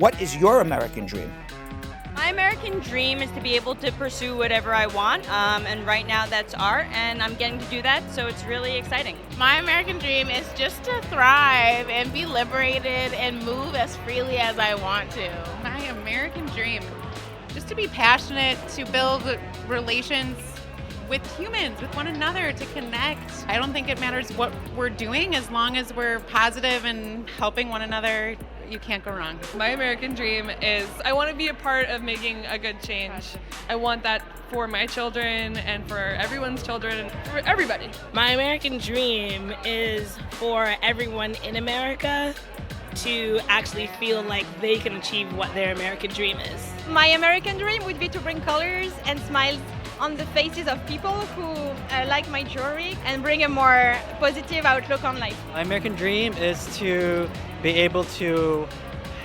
What is your American dream? My American dream is to be able to pursue whatever I want, and right now that's art, and I'm getting to do that, so it's really exciting. My American dream is just to thrive and be liberated and move as freely as I want to. My American dream, just to be passionate, to build relations with humans, with one another, to connect. I don't think it matters what we're doing as long as we're positive and helping one another. You can't go wrong. My American dream is I want to be a part of making a good change. I want that for my children and for everyone's children and for everybody. My American dream is for everyone in America to actually feel like they can achieve what their American dream is. My American dream would be to bring colors and smiles on the faces of people who like my jewelry and bring a more positive outlook on life. My American dream is to be able to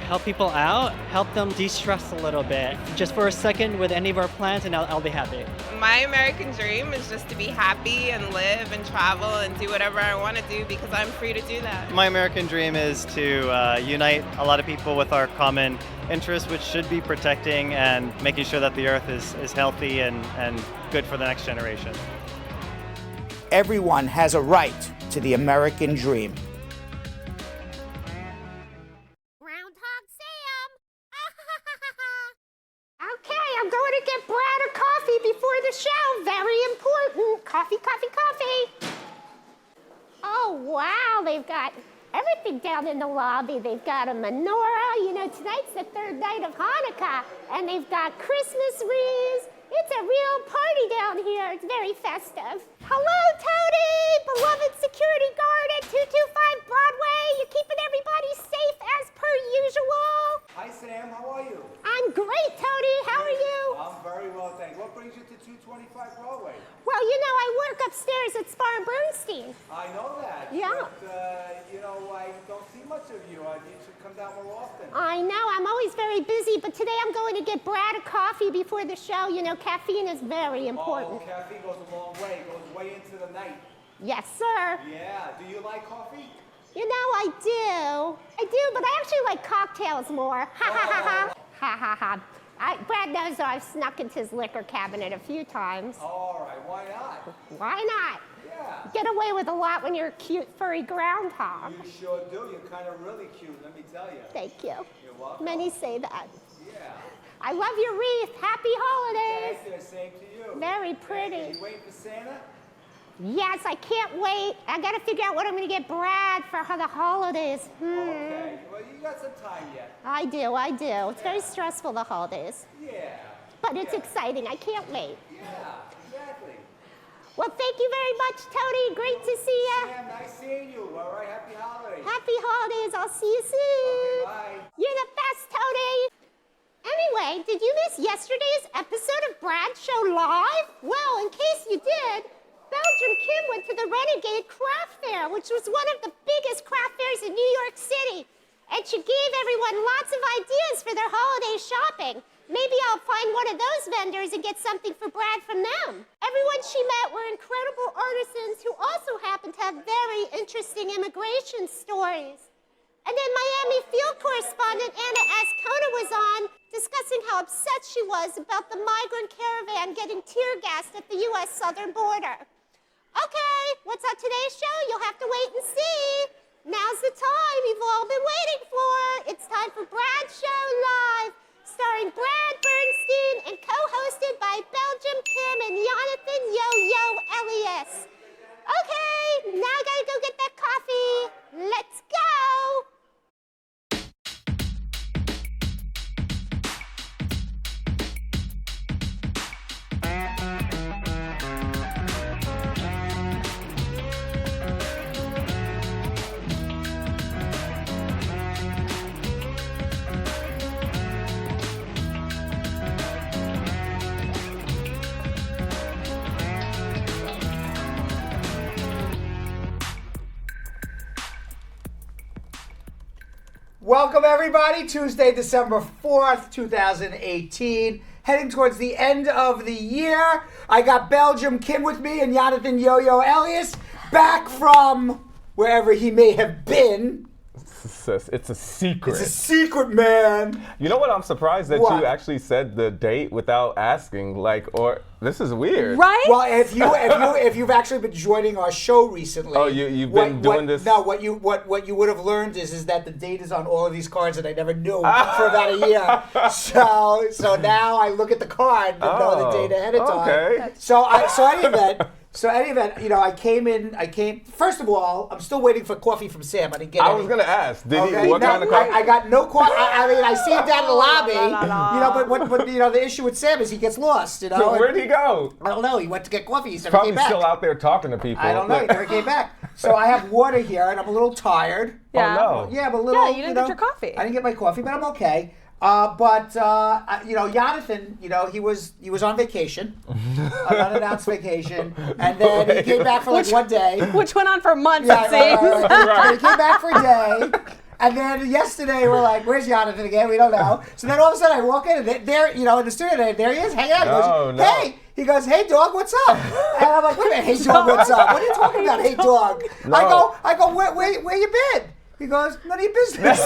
help people out, help them de-stress a little bit. Just for a second with any of our plans and I'll be happy. My American dream is just to be happy and live and travel and do whatever I want to do because I'm free to do that. My American dream is to unite a lot of people with our common interests, which should be protecting and making sure that the earth is healthy and good for the next generation. Everyone has a right to the American dream. Groundhog Sam! Okay, I'm going to get Brad a coffee before the show. Very important. Coffee, coffee, coffee. Oh, wow, they've got everything down in the lobby. They've got a menorah. You know, tonight's the third night of Hanukkah. And they've got Christmas wreaths. It's a real party down here. It's very festive. Hello, Tony, beloved security guard at 225 Broadway. You keeping everybody safe as per usual? Hi, Sam. How are you? I'm great, Tony. How are you? I'm very well, thanks. What brings you to 225 Broadway? Well, you know, I work upstairs at Spar and Bernstein. I know that. Yeah. But, you know, I don't see much of you. You should come down more often. I know. I'm always very busy, but today I'm going to get Brad a coffee before the show. You know, caffeine is very important. Oh, caffeine goes a long way. It goes way into the night. Yes, sir. Yeah. Do you like coffee? You know, I do. But I actually like cocktails more. Ha ha ha ha. Ha ha ha. Brad knows I've snuck into his liquor cabinet a few times. All right. Why not? Why not? Yeah. Get away with a lot when you're a cute, furry groundhog. You sure do. You're kind of really cute, let me tell you. Thank you. You're welcome. Many say that. Yeah. I love your wreath. Happy holidays. Thank you. Same to you. Very pretty. Hey, you waiting for Santa? Yes, I can't wait. I got to figure out what I'm going to get Brad for the holidays. Okay. Well, you got some time yet. I do. It's very stressful, the holidays. Yeah. But it's exciting. I can't wait. Yeah, exactly. Well, thank you very much, Tony. Great to see you. Sam, nice seeing you. All right, happy holidays. Happy holidays. I'll see you soon. Okay, bye. You're the best, Tony. Anyway, did you miss yesterday's episode of Brad's Show Live? Well, in case you did, Belgium Kim went to the Renegade Craft Fair, which was one of the biggest craft fairs in New York City. And she gave everyone lots of ideas for their holiday shopping. Maybe I'll find one of those vendors and get something for Brad from them. Everyone she met were incredible artisans who also happened to have very interesting immigration stories. And then Miami field correspondent Anna Ascona was on, discussing how upset she was about the migrant caravan getting tear gassed at the U.S. southern border. Okay, what's on today's show? You'll have to wait and see. Now's the time you've all been waiting for. It's time for Brad's Show Live, starring Brad Bernstein and co-hosted by Belgium Kim and Jonathan Yo-Yo Elias. Okay, now I gotta go get that coffee. Let's go. Welcome, everybody. Tuesday, December 4th, 2018. Heading towards the end of the year. I got Belgium Kim with me and Jonathan Yo-Yo Elias back from wherever he may have been. it's a secret. It's a secret, man. You know what? I'm surprised that What? you actually said the date without asking. This is weird. Right? Well, if you've actually been joining our show recently, Oh, you've been doing this? No, what you would have learned is that the date is on all of these cards, and I never knew for about a year. So now I look at the card and know the date ahead of time. Okay. So any event, I came. First of all, I'm still waiting for coffee from Sam. I didn't get I any. was gonna ask. Did Okay, he? What no, kind of coffee? I got no coffee. I see him down in the lobby. But the issue with Sam is he gets lost. So where'd he go? I don't know. He went to get coffee. He never Probably came back. still out there talking to people. I don't know. He never came back. So I have water here, and I'm a little tired. Yeah. Oh no. Yeah, but a little. Yeah, you didn't get your coffee. I didn't get my coffee, but I'm okay. Jonathan, he was on vacation, an unannounced vacation, and then he came back for like one day. Which went on for months, Yeah, it seems. right. He came back for a day. And then yesterday we're like, "Where's Jonathan again? We don't know." So then all of a sudden I walk in and there, in the studio, there he is, hanging out. He goes, "Hey," he goes, "Hey dog, what's up?" And I'm like, "Wait a minute, hey dog, what's up? What are you talking about, hey dog?" No. I go, where you been? He goes, "None of your business."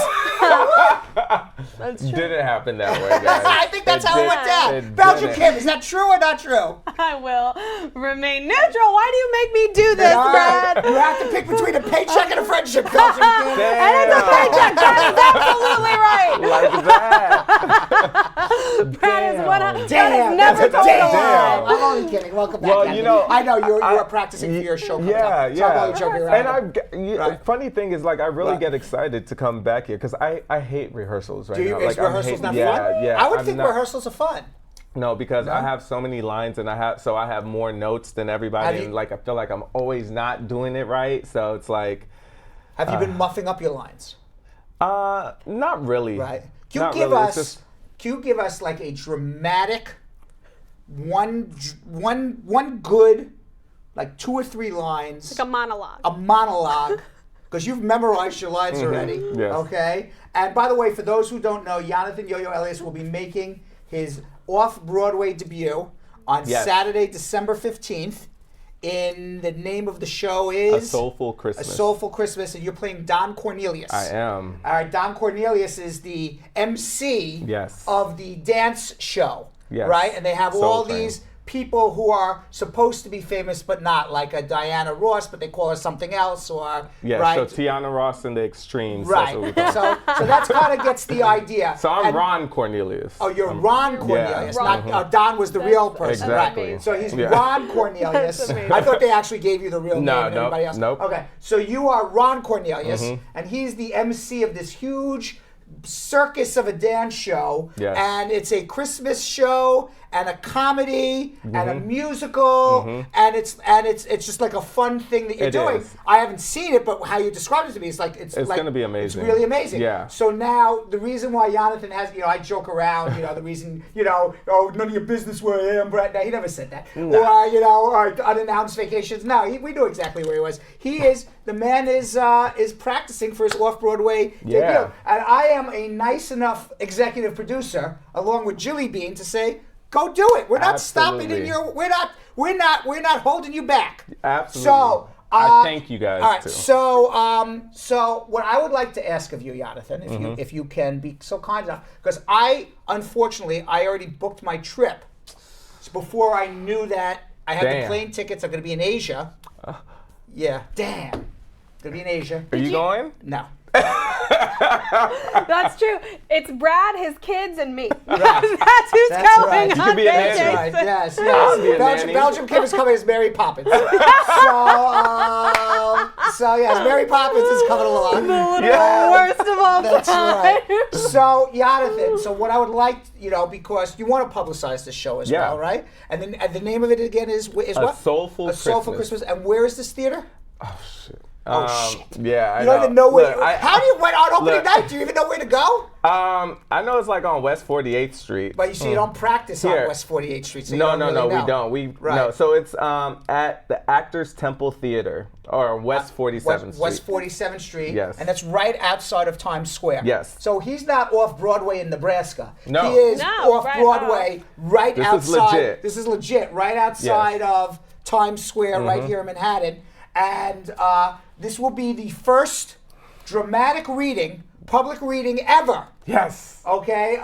That's true. Didn't happen that way, guys. I think that's how it went down. It Belgium didn't. Kim, is that true or not true? I will remain neutral. Why do you make me do this, All right. Brad? You have to pick between a paycheck and a friendship, Belgium Kim. And it's a paycheck. Brad is absolutely right. Like that. Brad is Damn, never that's a told a damn. lie. I'm only kidding. Welcome back. Well, Anthony. you know, I know you're practicing for your show. coming up, so I'm only joking around. And funny thing is, I really get excited to come back here because I hate rehearsals right Do you? now. Is rehearsals not fun? Yeah. I would I'm think not- rehearsals are fun. No, because I have so many lines and I have more notes than everybody, and I feel like I'm always not doing it right. So it's like. Have you been muffing up your lines? Not really. Right. Not Can really. you give us like a dramatic one good, like 2 or 3 lines? Like a monologue. A monologue. Because you've memorized your lines already. Yes. Okay? And by the way, for those who don't know, Jonathan Yo-Yo Elias will be making his off-Broadway debut on Saturday, December 15th. In the name of the show is... A Soulful Christmas. A Soulful Christmas, and you're playing Don Cornelius. I am. All right, Don Cornelius is the MC Yes. of the dance show. Yes. Right? And they have Soul all Train. these people who are supposed to be famous but not, like a Diana Ross, but they call her something else, or Yeah, right? so Tiana Ross and the Extremes. Right. That's what we call it. So that's kind of gets the idea. So I'm And- Ron Cornelius. Oh, you're Ron Cornelius. Yeah. Not Don was the real person. Exactly. Right. So he's Yeah. Ron Cornelius. I thought they actually gave you the real name and nope, everybody else. nope. Okay. So you are Ron Cornelius, and he's the MC of this huge circus of a dance show. Yes. And it's a Christmas show and a comedy and a musical, and it's just like a fun thing that you're It doing. is. I haven't seen it, but how you described it to me, it's like It's gonna be amazing. It's really amazing. Yeah. So now the reason why Jonathan has, I joke around, the reason, oh, none of your business where I am, Brett. No, he never said that. Or unannounced vacations. No, we knew exactly where he was. The man is practicing for his off-Broadway Yeah. debut. And I am a nice enough executive producer, along with Julie Bean, to say, go do it. We're not stopping in Absolutely. we're not holding you back. Absolutely. So I thank you guys all right, too. so what I would like to ask of you, Jonathan, if you can be so kind enough, because unfortunately I already booked my trip before I knew that I had the plane tickets. I'm going to be in Asia. Yeah, damn. Going to be in Asia. Are you going? No. That's true. It's Brad, his kids, and me. Right. That's who's That's going right. You on could be a vacation. nanny. Right, yes, I'll yes. be a nanny. Belgium Kim is coming as Mary Poppins. So yes, Mary Poppins is coming along. Worst of all That's time. right. So Jonathan, so what I would like, because you want to publicize the show as well, right? And then the name of it again is what? A Soulful A Soulful Christmas. Christmas. And where is this theater? Oh shit. Oh shit. Yeah, I You don't even know where. Look, How do you went on opening look. night? Do you even know where to go? I know it's like on West 48th Street. But you see, you don't practice Here. on West 48th Street. So you No, don't really know. we don't. Right. No, so it's at the Actors Temple Theater or West 47th Street. West 47th Street. Yes. And that's right outside of Times Square. Yes. So he's not off Broadway in Nebraska. No. He is No, off right Broadway right This is outside. legit. This is legit. Right outside of Times Square, right here in Manhattan. And this will be the first dramatic reading, public reading ever. Yes. Okay,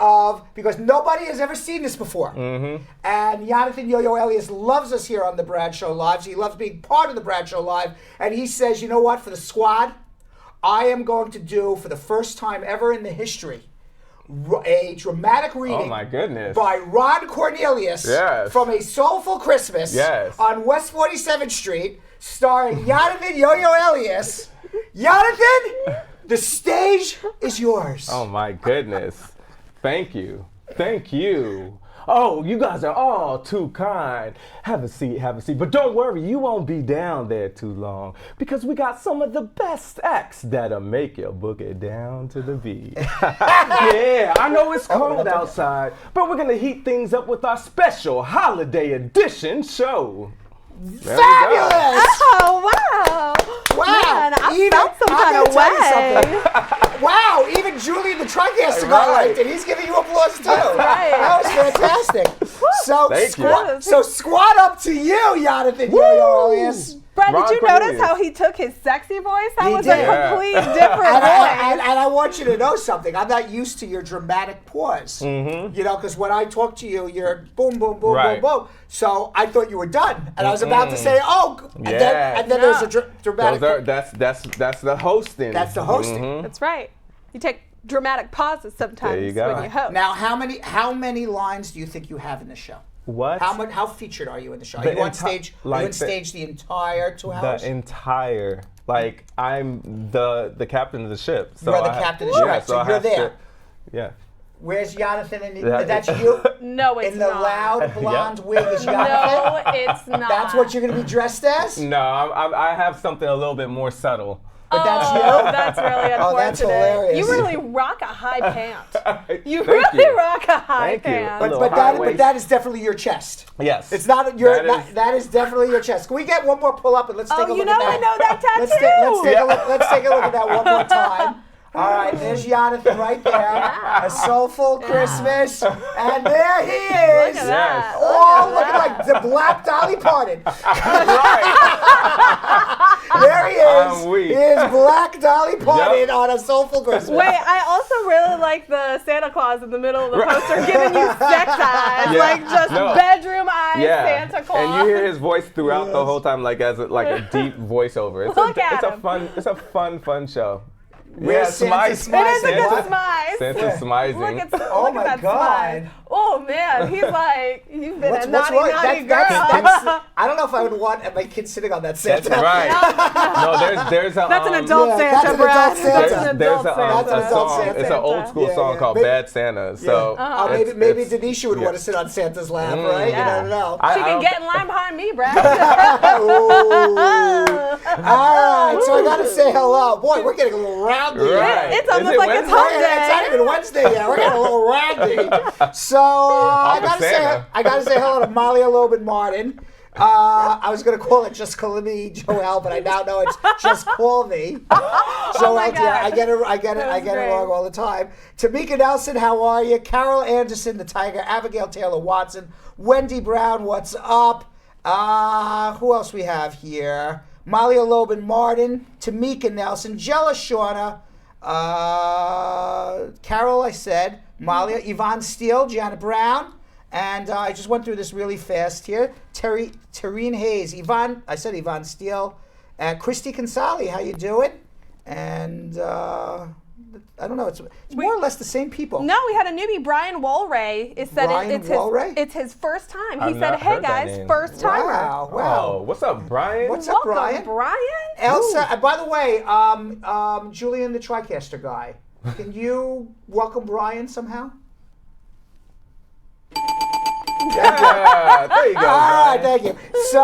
because nobody has ever seen this before. And Jonathan Yo-Yo Elias loves us here on the Brad Show Live. He loves being part of the Brad Show Live. And he says, you know what, for the squad, I am going to do, for the first time ever in the history, a dramatic reading Oh my goodness. by Ron Cornelius from A Soulful Christmas on West 47th Street, starring Jonathan Yo-Yo Elias. Jonathan, the stage is yours. Oh my goodness. Thank you. Thank you. Oh, you guys are all too kind. Have a seat, have a seat. But don't worry, you won't be down there too long because we got some of the best acts that'll make you boogie down to the beat. Yeah, I know it's cold outside, but we're gonna heat things up with our special holiday edition show. There Fabulous! Oh, wow. Wow. Man, I felt some kind of way. Wow, even Julian the Tricaster got liked it. He's giving you applause too. That was fantastic. So squat up to you, Jonathan Yo-Yo Elias. Brad, Ron did you Cornelius. notice how he took his sexy voice? That He was did. a complete different And voice. I want you to know something. I'm not used to your dramatic pause. You know, because when I talk to you, you're boom, boom, boom, Right. boom, boom. So I thought you were done, and I was about to say, "Oh," and then there's a dramatic. That's the hosting. That's the hosting. That's right. You take dramatic pauses sometimes There you go. when you host. Now, how many lines do you think you have in the show? What? How featured are you in the show? Are The you on enti- stage? like are you on the- stage the entire 2 hours? The entire, like, I'm the captain of the ship. So You're the captain of the ship, right, so I you're have there. Yeah. Where's Jonathan? Yeah. That's you. No, it's in the not. loud blonde wig is No, Jonathan. it's not. That's what you're going to be dressed as. No, I have something a little bit more subtle. But that's you. That's really unfortunate. Oh, that's hilarious. You really rock a high pant. You Thank really you. rock a high Thank you. pant. Little But high that waist. is definitely your chest. Yes. It's not your. That is- That is definitely your chest. Can we get one more pull up and let's take a look you at know that? I know that tattoo. Let's take a look at that one more time. All right, there's Jonathan right there. A soulful Christmas, and there he is. Look at that. Oh, looking like the Black Dolly Parton. There he is. I'm weak. He is Black Dolly Parton on a soulful Christmas. Wait, I also really like the Santa Claus in the middle of the poster giving you sex eyes, Yeah. like just No. bedroom eyes, Yeah. Santa Claus. And you hear his voice throughout the whole time, like as a deep voiceover. Look at him. It's a fun show. Where's Santa smizing. It is a good What? smize. Santa's smizing. Look at, Oh look my at that God. smile. Oh man, he's like, you've been What's a naughty, wrong? naughty girl. That's, I don't know if I would want my kid sitting on that Santa. That's right. No, there's a That's an adult Yeah, Santa, that's an Brad. adult Santa. That's an there's adult a, Santa. That's an adult song. Santa. It's an old school Yeah, song yeah. called Maybe- Bad Santa. So maybe it's- Denisha would want to sit on Santa's lap, right? Yeah. You never know. She can get in line behind me, Brad. Ooh. All right, so I gotta say hello. Boy, we're getting a little rowdy. Right. It's Is almost it like it's Wednesday? hump It's not day. even Wednesday yet. We're getting a little rowdy. So I gotta say hello to Malia Lobin Martin. I was gonna call it Just Call Me Joelle, but I now know it's Just Call Me. Joelle, dear, I get it wrong all the time. Tamika Nelson, how are you? Carol Anderson, the Tiger, Abigail Taylor Watson, Wendy Brown, what's up? Who else we have here? Malia Lobin Martin, Tamika Nelson, Jella Shauna, Carol, I said, Malia, Yvonne Steele, Janet Brown, and I just went through this really fast here. Tareen Hayes, Yvonne, I said Yvonne Steele, Christy Consali, how you doing? And I don't know, it's more or less the same people. No, we had a newbie, Brian Wolray. It said it's his first time. He I've said, not "Hey heard that guys, name. first timer." Wow. Oh, what's up, Brian? What's up, Welcome, Brian? Brian. Elsa, by the way, Julian the TriCaster guy, can you welcome Brian somehow? Yeah, there you go. All right, Brian. thank you. So,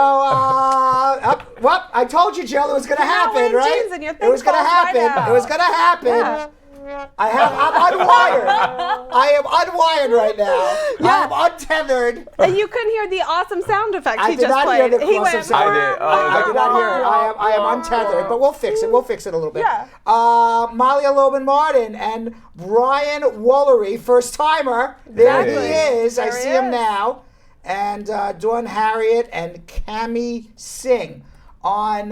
well, I told you, Jill, it was going to happen, wearing right? jeans and your It was thing going to falls right happen. out. It was going to happen. Yeah. I'm unwired. I am unwired right now. Yeah. I am untethered. And you couldn't hear the awesome sound effects I he did just not played. hear the He awesome went, sound. I did. Oh, I did not hear it. I am untethered, but we'll fix it. We'll fix it a little bit. Yeah. Malia Lobin Martin and Brian Wollery, first timer. There Exactly. he is. I There see he him is. now. And Dawn Harriet and Cami Singh on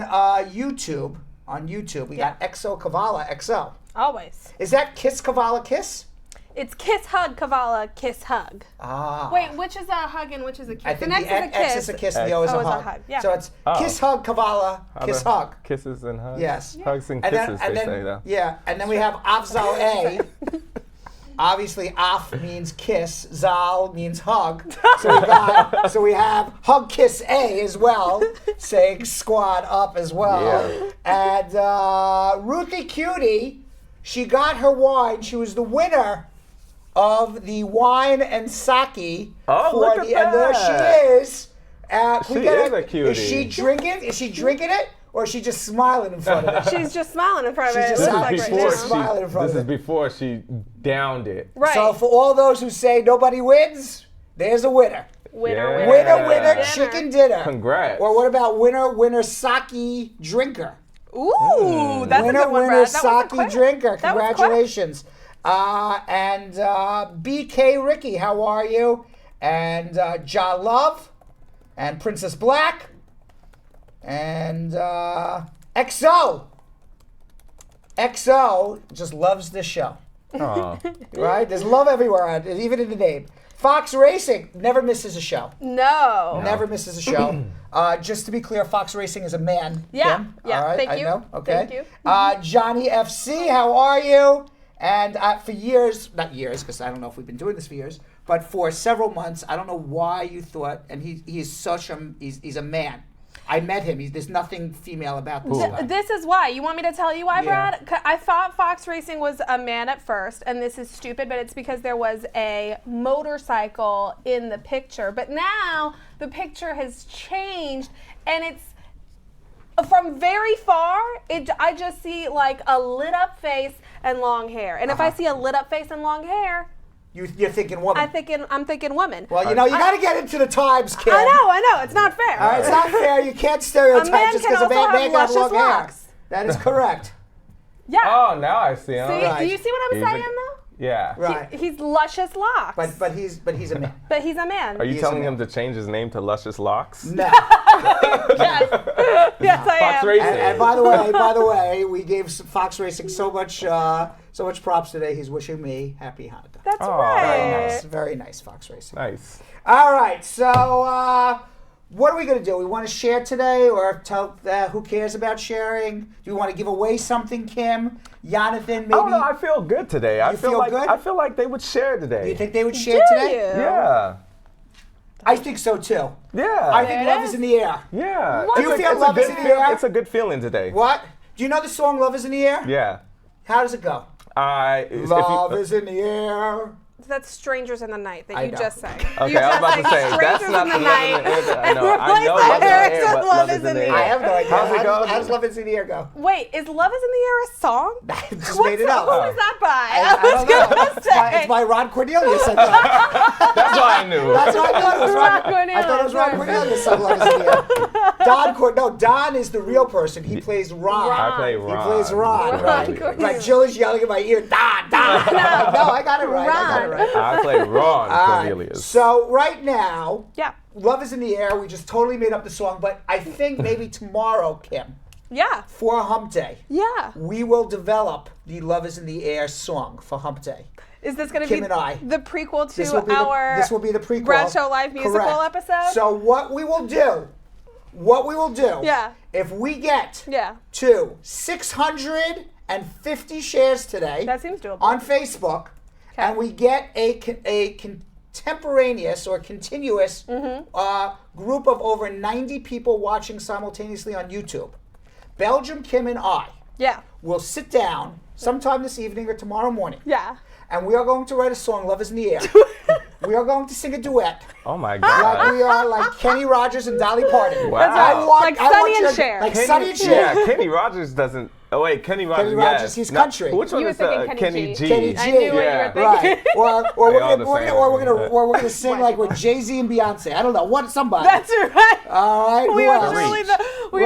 YouTube. on YouTube. We got XO Kavala XO. Always. Is that Kiss Kavala Kiss? It's kiss, hug, Kavala, kiss, hug. Ah. Wait, which is a hug and which is a kiss? I think the next the is a kiss. X is a kiss, and the O is O a is a hug. hug, yeah. So it's kiss, hug, Kavala, kiss, hug. Kisses and hugs. Yes. Hugs and kisses, and they say, though. Yeah, and then we have Afzal A. Obviously, Af means kiss, Zal means hug. So we have Hug Kiss A as well, saying squad up as well. Yeah. And Ruthie Cutie, she got her wine. She was the winner of the wine and sake. Oh, look at And there that. she is. She is a cutie. Is she drinking? Is she drinking it? Or is she just smiling in front of it? She's just smiling in front of She's it. just It looks like smiling in front This of is before she downed it. Right. So for all those who say nobody wins, there's a winner. Winner, Yeah. winner. Winner, chicken dinner. Congrats. Or what about winner, sake drinker? Ooh, that's a Winner, good one, winner, Brad. That wasn't sake quick. drinker. That was quick. Congratulations. And BK Ricky, how are you? And Ja Love, and Princess Black, and XO. XO just loves this show. Aw. Right? There's love everywhere, even in the name. Fox Racing never misses a show. No. Never misses a show. Just to be clear, Fox Racing is a man. Yeah, Kim. yeah, All right, thank I you. know. Okay. Thank you. Johnny FC, how are you? And for years, not years, because I don't know if we've been doing this for years, but for several months, I don't know why you thought, and he's such a, he's a man. I met him. There's nothing female about this guy. This is why. You want me to tell you why, Yeah. Brad? I thought Fox Racing was a man at first, and this is stupid, but it's because there was a motorcycle in the picture. But now the picture has changed, and it's from very far, I just see like a lit up face and long hair. And if I see a lit up face and long hair, You're thinking woman. I'm thinking woman. Well, you know, you got to get into the times, Kim. I know. It's not fair. All right, it's not fair. You can't A stereotype man just can because a also man have got luscious long hair. locks. That is correct. Yeah. Oh, now I see him. See, right. do you see what I'm He's a- saying though? Yeah. Right. He's luscious locks. But he's a man. But he's a man. Are you He is telling a him to change his name to Luscious Locks? No. Yes, I Fox am. Racing. And by the way, we gave Fox Racing so much props today. He's wishing me happy Hanukkah. That's Oh, right. Very nice, Fox Racing. Nice. All right, so what are we going to do? We want to share today, or tell who cares about sharing? Do we want to give away something, Kim? Jonathan, maybe? Oh no, I feel good today. I feel feel like good? I feel like they would share today. Do you think they would share Do today? you? Yeah. I think so too. Yeah. I think it love is. is in the air. yeah. Do you It's a- feel it's a love is good in the feel- air? It's a good feeling today. What? Do you know the song "Love Is in the Air"? Yeah. How does it go? Love is in the air. That's Strangers in the Night that I you know. just sang. Okay, you I was just about to sang say that's Strangers not in the the Love Night. in the Air. I and know. I replace know the Love is in the lyrics Air, with but Love is in the Air. I have no idea. How's it go? How does Love Is in the Air go? Wait, is Love is in the Air a song? I just What's made it that- up. Who is that by? I don't know. It's by Ron Cornelius. I thought. That's what I knew. That's what I thought it was. Ron I thought it was Ron Cornelius. Cornelius. So Love Is in the Air. Don is the real person. He plays Ron. I play He Ron. plays Ron. Ron Right. Cornelius. Right. Jill is yelling in my ear. Don. No, I got it right. I got it right. I play Ron All right. Cornelius. So right now, Yeah. Love Is in the Air. We just totally made up the song, but I think maybe tomorrow, Kim, Yeah. for Hump Day, Yeah. we will develop the Love Is in the Air song for Hump Day. Is this going to Kim be and I. the prequel to This will be our the prequel. Brad Show Live musical Correct. episode? So what we will do, Yeah. if we get Yeah. to 650 shares today That seems doable. on Facebook, and we get a contemporaneous or continuous group of over 90 people watching simultaneously on YouTube, Belgium, Kim, and I Yeah. will sit down sometime this evening or tomorrow morning. Yeah. And we are going to write a song, Love Is in the Air. We are going to sing a duet. Oh my Like God. we are like Kenny Rogers and Dolly Parton. Wow. That's right. Like Sonny and Cher. Like Sonny and Cher. Yeah, Kenny Rogers doesn't Oh wait, Kenny Rogers. Kenny Rogers, yes. he's No, country. which one You were is thinking Kenny G? Kenny G. I knew what you were Yeah. thinking. Right. Or They we're all the gonna same. or we're gonna sing like with Jay-Z and Beyonce. I don't know. Somebody. That's right. All right. We who are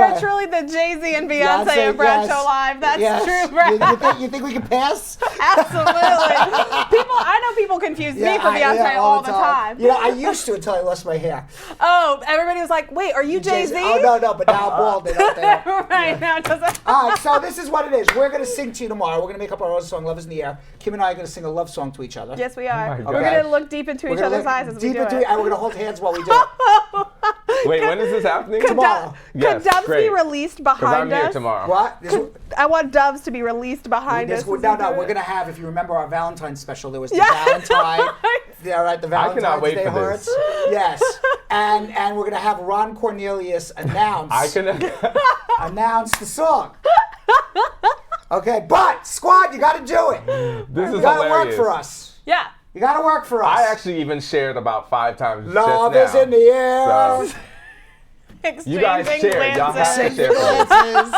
else? truly the Jay-Z and Beyonce at Brad Show Live. That's yes. true, Brad. You think we can pass? Absolutely. I know people confuse me for Beyonce all the time. You know, I used to until I lost my hair. Oh, everybody was like, "Wait, are you Jay-Z?" Oh no, but now I'm bald. They don't. Right now, it doesn't. All right, so this is what it is. We're going to sing to you tomorrow. We're going to make up our own song, Love is in the Air. Kim and I are going to sing a love song to each other. Yes, we are. my We're God. going to look deep into each other's eyes as we do it. And we're going to hold hands while we do it. Wait, when is this happening? Tomorrow. Yes, Could doves great. be released 'Cause behind I'm here us? tomorrow. What? I want doves to be released behind us. No, as we do we're it. going to have, if you remember our Valentine's special, there was the Yeah. Valentine. Yeah, right, the I cannot Valentine's wait Day for hearts. this. Yes. And we're going to have Ron Cornelius announce the song. Okay, but squad, you got to do it. This You is got to work hilarious. for us. Yeah. You got to work for us. I actually even shared about 5 times Love just now. is in the air. So, Exchanging you guys share. Y'all have to glances. share. Glances.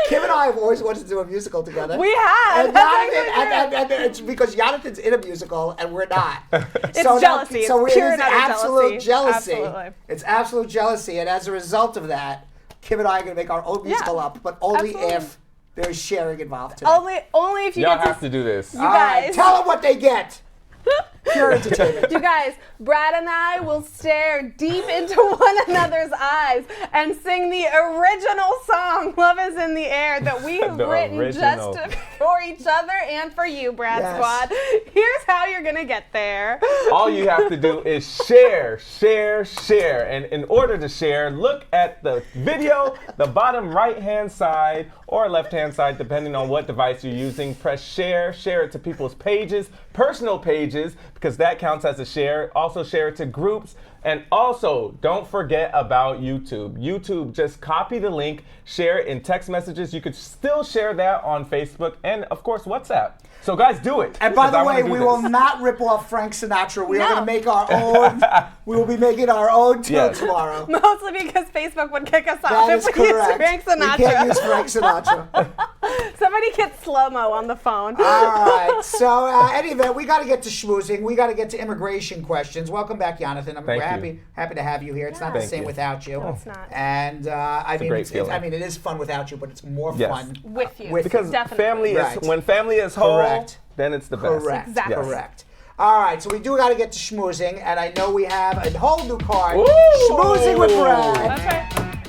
Kim and I have always wanted to do a musical together. We have. And, That's and it's because Jonathan's in a musical and we're not. It's jealousy. It's pure and utter absolute jealousy. jealousy. Absolutely. It's absolute jealousy. And as a result of that, Kim and I are going to make our own musical up, but only Absolutely. if there's sharing involved today. Only if you Y'all get have to do this. You All right, guys. tell them what they get. Pure entertainment. You guys, Brad and I will stare deep into one another's eyes and sing the original song, Love is in the Air, that we have The written original. just for each other and for you, Brad Yes. Squad. Here's how you're going to get there. All you have to do is share. And in order to share, look at the video, the bottom right-hand side or left-hand side, depending on what device you're using. Press share it to people's pages, personal pages, because that counts as a share. Also share it to groups. And also, don't forget about YouTube. YouTube, just copy the link, share it in text messages. You could still share that on Facebook and, of course, WhatsApp. So guys, do it. And by the way, we we will not rip off Frank Sinatra. We are going to make our own. We will be making our own tune tomorrow. Mostly because Facebook would kick us off That if is we correct. use Frank Sinatra. We can't use Frank Sinatra. Somebody get slow-mo on the phone. All right. So, any event, we got to get to schmoozing. We got to get to immigration questions. Welcome back, Jonathan. We're happy to have you here. It's not the same without you. No, it's not. And I mean, great feeling. it is fun without you, but it's more fun With you. Because Definitely. family Right. is when family is whole, Correct. then it's the best. Correct. Exactly. Yes. Correct. All right, so we do got to get to schmoozing, and I know we have a whole new card, Ooh. Schmoozing with Brad. That's right.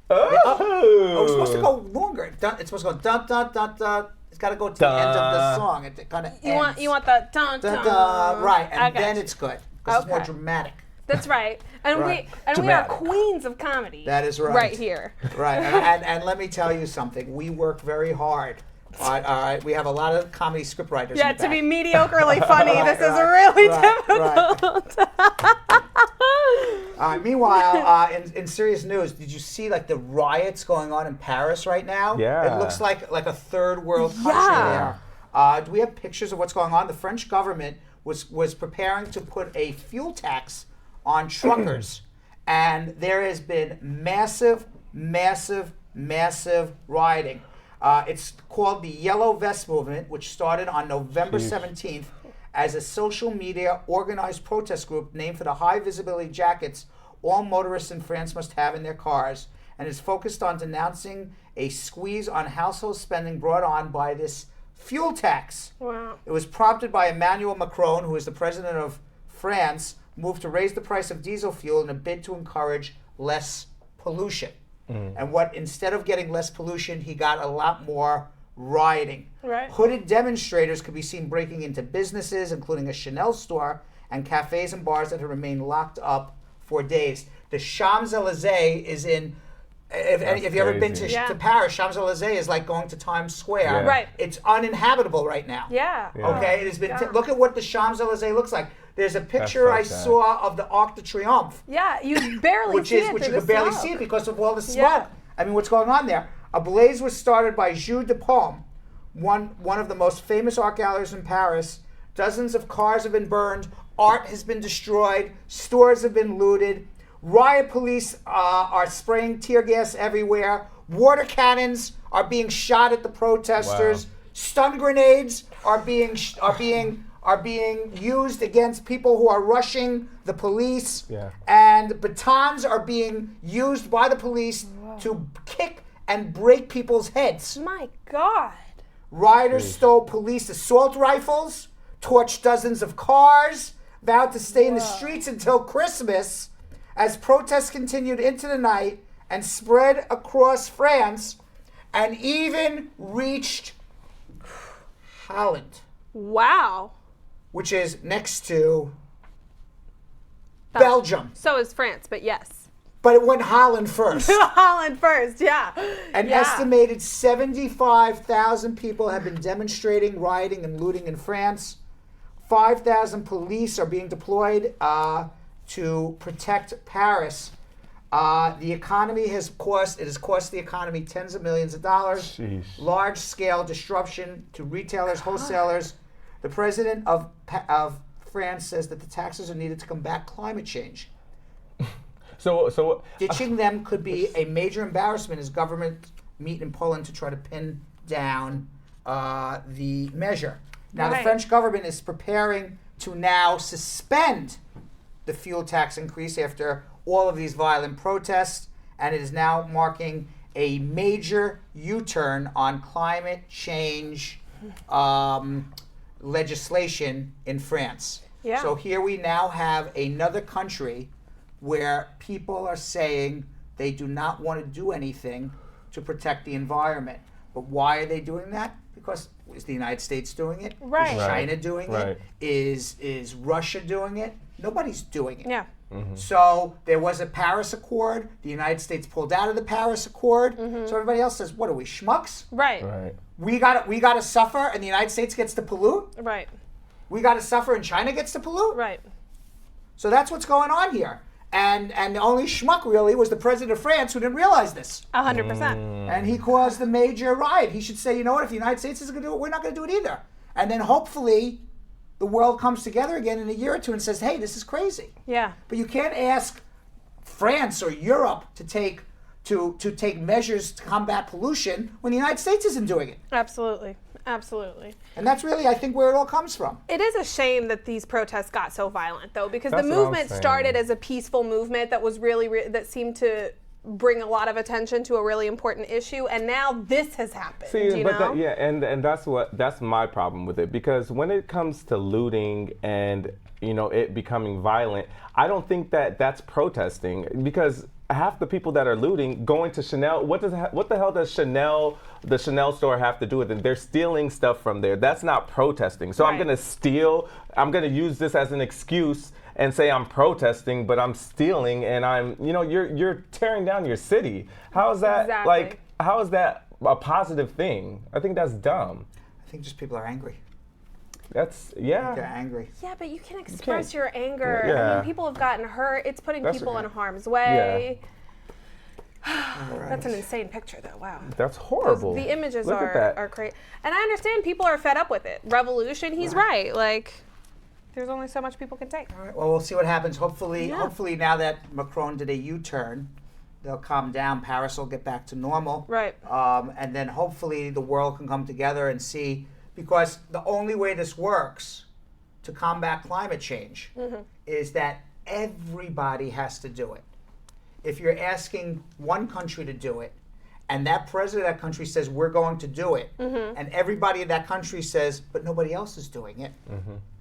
Oh, it's supposed to go longer. It's supposed to go dun dun dun dun. It's got to go to the end of the song. It kind of You want the dun dun dun. dun. Right, I and got then you. it's good because it's more Okay. dramatic. That's right. And Right. we are Dramatic. queens of comedy. That is right. Right here. Right, and let me tell you something. We work very hard. All right, we have a lot of comedy scriptwriters. Yeah, in the to be back. mediocrely funny, Right, this is right, really right, difficult. Meanwhile, in serious news, did you see like the riots going on in Paris right now? Yeah. It looks like a third world country Yeah. there. Do we have pictures of what's going on? The French government was preparing to put a fuel tax on truckers, and there has been massive rioting. It's called the Yellow Vest Movement, which started on November 17th as a social media organized protest group named for the high visibility jackets all motorists in France must have in their cars, and is focused on denouncing a squeeze on household spending brought on by this fuel tax. Wow. It was prompted by Emmanuel Macron, who is the president of France, moved to raise the price of diesel fuel in a bid to encourage less pollution. And instead of getting less pollution, he got a lot more rioting. Right. Hooded demonstrators could be seen breaking into businesses, including a Chanel store and cafes and bars that have remained locked up for days. The Champs-Élysées is in. If you've ever been to Paris, Champs-Élysées is like going to Times Square. Yeah. Right. It's uninhabitable right now. Yeah. Okay, it has been. Look at what the Champs-Élysées looks like. There's a picture so I sad. saw of the Arc de Triomphe, Yeah, you barely which see is it which through you the could barely smoke. see because of all the smoke. Yeah. I mean, what's going on there? A blaze was started by Jus de Paume, one of the most famous art galleries in Paris. Dozens of cars have been burned. Art has been destroyed. Stores have been looted. Riot police are spraying tear gas everywhere. Water cannons are being shot at the protesters. Wow. Stun grenades are being used against people who are rushing the police. Yeah. And batons are being used by the police to kick and break people's heads. My God. Rioters stole police assault rifles, torched dozens of cars, vowed to stay in the streets until Christmas. As protests continued into the night and spread across France and even reached Holland. Wow. Which is next to Belgium. So is France, but yes. But it went Holland first. Holland first, yeah. An estimated 75,000 people have been demonstrating, rioting, and looting in France. 5,000 police are being deployed to protect Paris. The economy has cost the economy tens of millions of dollars. Sheesh. Large-scale disruption to retailers, wholesalers. The president of France says that the taxes are needed to combat climate change. So Ditching them could be a major embarrassment as government meet in Poland to try to pin down the measure. Now, the French government is preparing to now suspend the fuel tax increase after all of these violent protests, and it is now marking a major U-turn on climate change legislation in France. Yeah. So here we now have another country where people are saying they do not want to do anything to protect the environment. But why are they doing that? Because is the United States doing it? Right. Is China doing Right. it? Is Russia doing it? Nobody's doing it. Yeah. So there was a Paris Accord. The United States pulled out of the Paris Accord. So everybody else says, "What are we, schmucks? Right. Right. We got to suffer, and the United States gets to pollute. Right. We got to suffer, and China gets to pollute. Right. So that's what's going on here. And the only schmuck really was the president of France who didn't realize this. 100%. And he caused a major riot. He should say, you know what, if the United States isn't going to do it, we're not going to do it either. And then hopefully the world comes together again in a year or two and says, hey, this is crazy. Yeah. But you can't ask France or Europe to take measures to combat pollution when the United States isn't doing it. Absolutely. Absolutely. And that's really, I think, where it all comes from. It is a shame that these protests got so violent, though, because That's the what I'm movement saying. started as a peaceful movement that was really that seemed to bring a lot of attention to a really important issue, and now this has happened. See, you but know? and that's my problem with it, because when it comes to looting and it becoming violent, I don't think that that's protesting, because half the people that are looting going to Chanel, what the hell does the Chanel store have to do with it? They're stealing stuff from there. That's not protesting. So Right. I'm going to use this as an excuse and say I'm protesting, but I'm stealing, and you're tearing down your city. How is that Exactly. how is that a positive thing? I think that's dumb. I think just people are angry. That's They're angry. Yeah, but you can express your anger. I Yeah. mean, people have gotten hurt. It's putting That's people right. in harm's way. All right. That's an insane picture, though. Wow. That's horrible. The images Look at that. are crazy. And I understand people are fed up with it. Revolution, he's right. Like, there's only so much people can take. All right, well, we'll see what happens. Hopefully now that Macron did a U-turn, they'll calm down. Paris will get back to normal. Right. And then hopefully the world can come together and see, because the only way this works to combat climate change is that everybody has to do it. If you're asking one country to do it, and that president of that country says, we're going to do it, and everybody in that country says, but nobody else is doing it,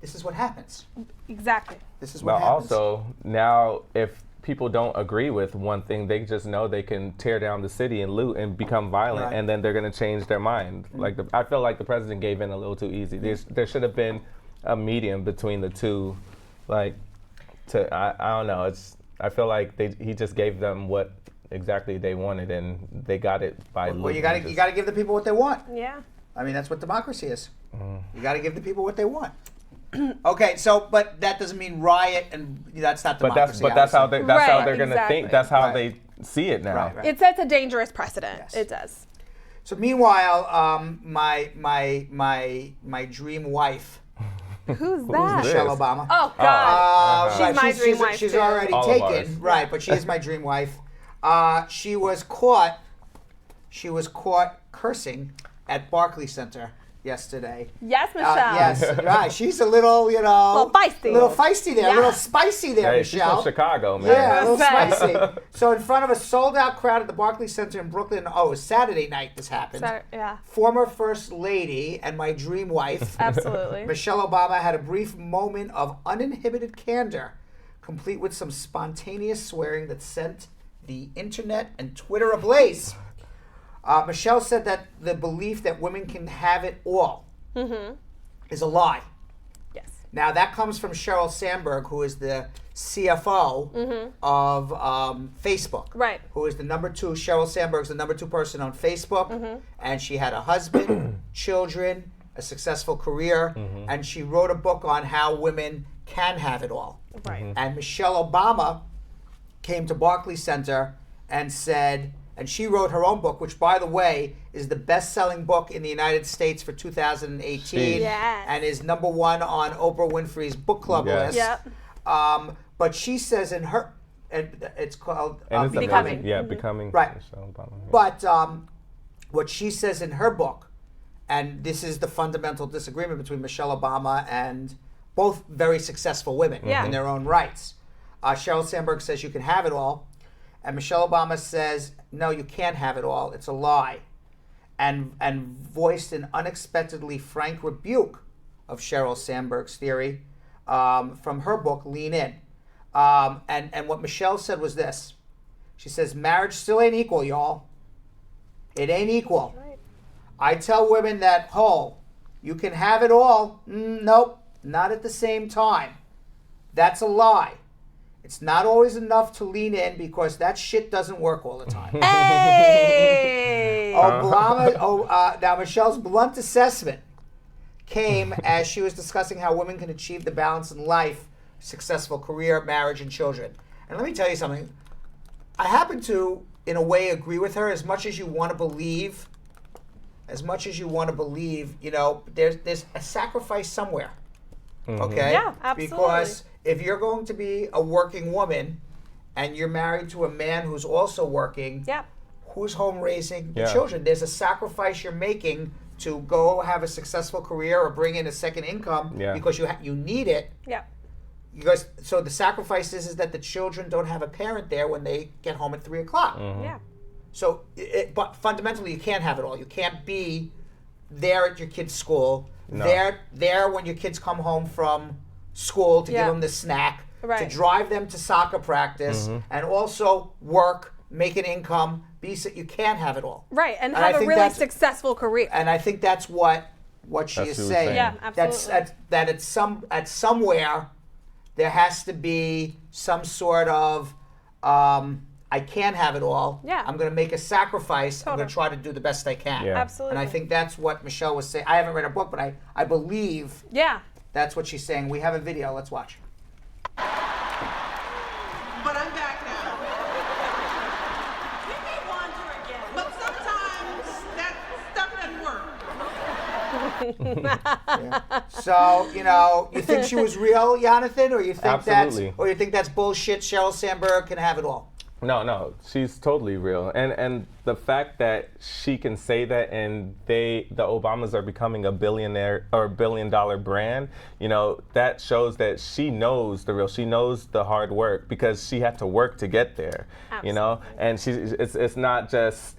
this is what happens. Exactly. This is what But happens. also, now if people don't agree with one thing, they just know they can tear down the city and loot and become violent, Right. and then they're going to change their mind. I feel like the president gave in a little too easy. There should have been a medium between the two. I don't know. I feel like he just gave them what exactly they wanted, and they got it by Well, you looting. got to give the people what they want. Yeah. I mean, that's what democracy is. You got to give the people what they want. Okay, so but that doesn't mean riot, and that's not democracy. That's how they're Right, going to exactly. think. That's how Right. they see it now. Right, right. It sets a dangerous precedent. Yes. It does. So meanwhile, my dream wife, Who's that? this? Michelle Obama. Oh, God. She's my dream wife, She's too. already All of taken, ours. right? But she is my dream wife. She was caught She was caught cursing at Barclays Center yesterday. Yes, Michelle. Yes, right. She's a little, little feisty. Little feisty there, a little spicy there, Hey, Michelle. she's from Chicago, man. Yeah, a little spicy. So in front of a sold-out crowd at the Barclays Center in Brooklyn, it was Saturday night this happened. Yeah. Former First Lady and my dream wife, Absolutely. Michelle Obama, had a brief moment of uninhibited candor, complete with some spontaneous swearing that sent the internet and Twitter ablaze. Michelle said that the belief that women can have it all is a lie. Yes. Now, that comes from Sheryl Sandberg, who is the CFO of Facebook. Right. Who is the number 2, Sheryl Sandberg's the number 2 person on Facebook. And she had a husband, children, a successful career. And she wrote a book on how women can have it all. Right. And Michelle Obama came to Barclays Center and said, and she wrote her own book, which, by the way, is the best-selling book in the United States for 2018, Yes. and is number 1 on Oprah Winfrey's book club Yes. list. Yep. But she says in her, and it's called And it's Becoming. amazing. Yeah, Becoming. Right. Michelle Obama, yeah. But what she says in her book, and this is the fundamental disagreement between Michelle Obama and both very successful women in their own rights. Sheryl Sandberg says you can have it all. And Michelle Obama says, no, you can't have it all. It's a lie. And voiced an unexpectedly frank rebuke of Sheryl Sandberg's theory from her book, Lean In. And what Michelle said was this. She says, marriage still ain't equal, y'all. It ain't equal. Right. I tell women that, you can have it all. Nope, not at the same time. That's a lie. It's not always enough to lean in because that shit doesn't work all the time. Hey! Now Michelle's blunt assessment came as she was discussing how women can achieve the balance in life, successful career, marriage, and children. And let me tell you something. I happen to, in a way, agree with her as much as you want to believe. There's a sacrifice somewhere. Okay? Yeah, absolutely. Because if you're going to be a working woman and you're married to a man who's also working, who's home raising the children? There's a sacrifice you're making to go have a successful career or bring in a second income because you need it. Yeah. So the sacrifice is that the children don't have a parent there when they get home at 3 o'clock. Yeah. So, but fundamentally, you can't have it all. You can't be there at your kid's school, there when your kids come home from school to give them the snack, to drive them to soccer practice, and also work, make an income. You can't have it all. Right, and have a really successful career. And I think that's what she is saying. Yeah, absolutely. At somewhere there has to be some sort of I can't have it all. Yeah. I'm going to make a sacrifice. I'm going to try to do the best I can. Yeah. Absolutely. And I think that's what Michelle was saying. I haven't read her book, but I believe that's what she's saying. We have a video. Let's watch. But I'm back now. You may wander again, but sometimes that stuff doesn't work. So, you think she was real, Jonathan, or you think Absolutely. that's bullshit? Sheryl Sandberg can have it all. No, she's totally real, and the fact that she can say that, and the Obamas are becoming a billionaire or $1 billion brand, that shows that she knows the real. She knows the hard work because she had to work to get there. Absolutely. And it's not just.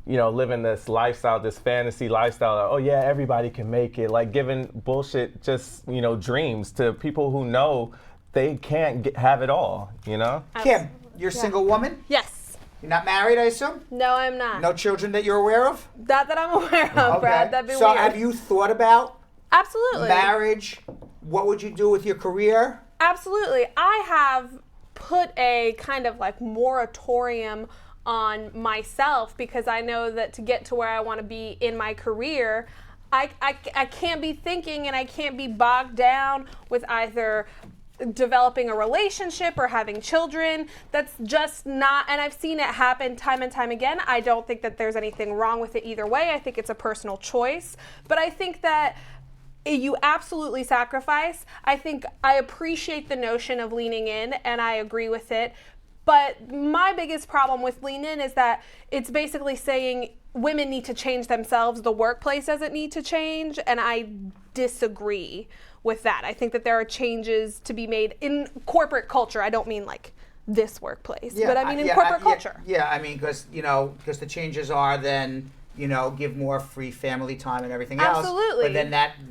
Living this lifestyle, this fantasy lifestyle, everybody can make it, like giving bullshit just, dreams to people who know they can't have it all, Kim, you're a single woman? Yes. You're not married, I assume? No, I'm not. No children that you're aware of? Not that I'm aware of, Brad. That'd be so weird. have you thought about Absolutely. marriage? What would you do with your career? Absolutely. I have put a kind of like moratorium on myself because I know that to get to where I want to be in my career, I can't be thinking and I can't be bogged down with either developing a relationship or having children. That's just not, and I've seen it happen time and time again. I don't think that there's anything wrong with it either way. I think it's a personal choice, but I think that you absolutely sacrifice. I think I appreciate the notion of leaning in and I agree with it. But my biggest problem with Lean In is that it's basically saying women need to change themselves, the workplace doesn't need to change, and I disagree with that. I think that there are changes to be made in corporate culture. I don't mean like this workplace, but I mean in corporate culture. Yeah, I mean, because the changes are then, give more free family time and everything else. Absolutely. But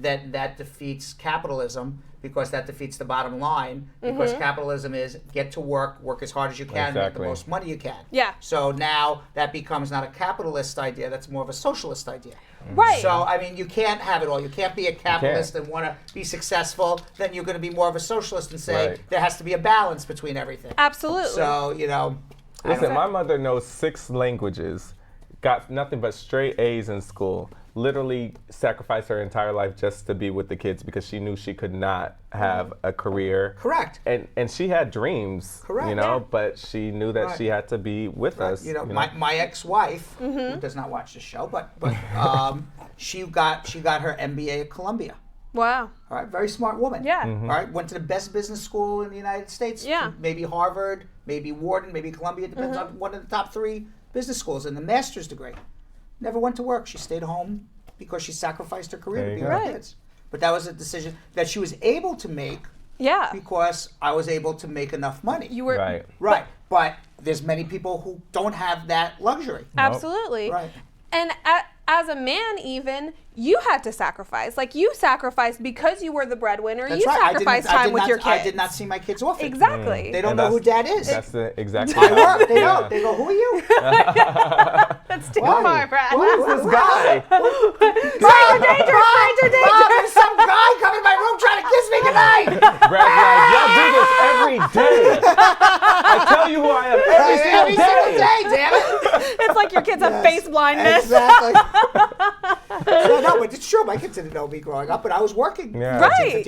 then that defeats capitalism, because that defeats the bottom line, because capitalism is get to work as hard as you can, make the most money you can. Yeah. So now that becomes not a capitalist idea, that's more of a socialist idea. Right. So, I mean, you can't have it all. You can't be a capitalist and want to be successful. Then you're going to be more of a socialist and say there has to be a balance between everything. Absolutely. So, Listen, my mother knows 6 languages, got nothing but straight A's in school, literally sacrificed her entire life just to be with the kids because she knew she could not have a career. Correct. And she had dreams, Correct. but she knew that she had to be with us. My ex-wife, who does not watch the show, but she got her MBA at Columbia. Wow. All right, very smart woman. Yeah. All right, went to the best business school in the United States. Yeah. Maybe Harvard, maybe Wharton, maybe Columbia, depends on one of the top 3 business schools, and the master's degree. Never went to work. She stayed home because she sacrificed her career to be with her kids. But that was a decision that she was able to make because I was able to make enough money. You were right. But there's many people who don't have that luxury. Absolutely. Right. And as a man, even, you had to sacrifice. Like, you sacrificed because you were the breadwinner. That's you right. sacrificed time with your kids. I did not see my kids often. Exactly. They don't know who Dad is. That's exactly I work. They know. They go, who are you? That's too far, Brad. Who is this guy? Stranger danger! Stranger danger! Mom, there's some guy coming in my room trying to kiss me goodnight. Brad's like, y'all do this every day. I tell you who I am every single day, damn it. It's like your kids have face blindness. Exactly. No, but it's true. My kids didn't know me growing up, but I was working 15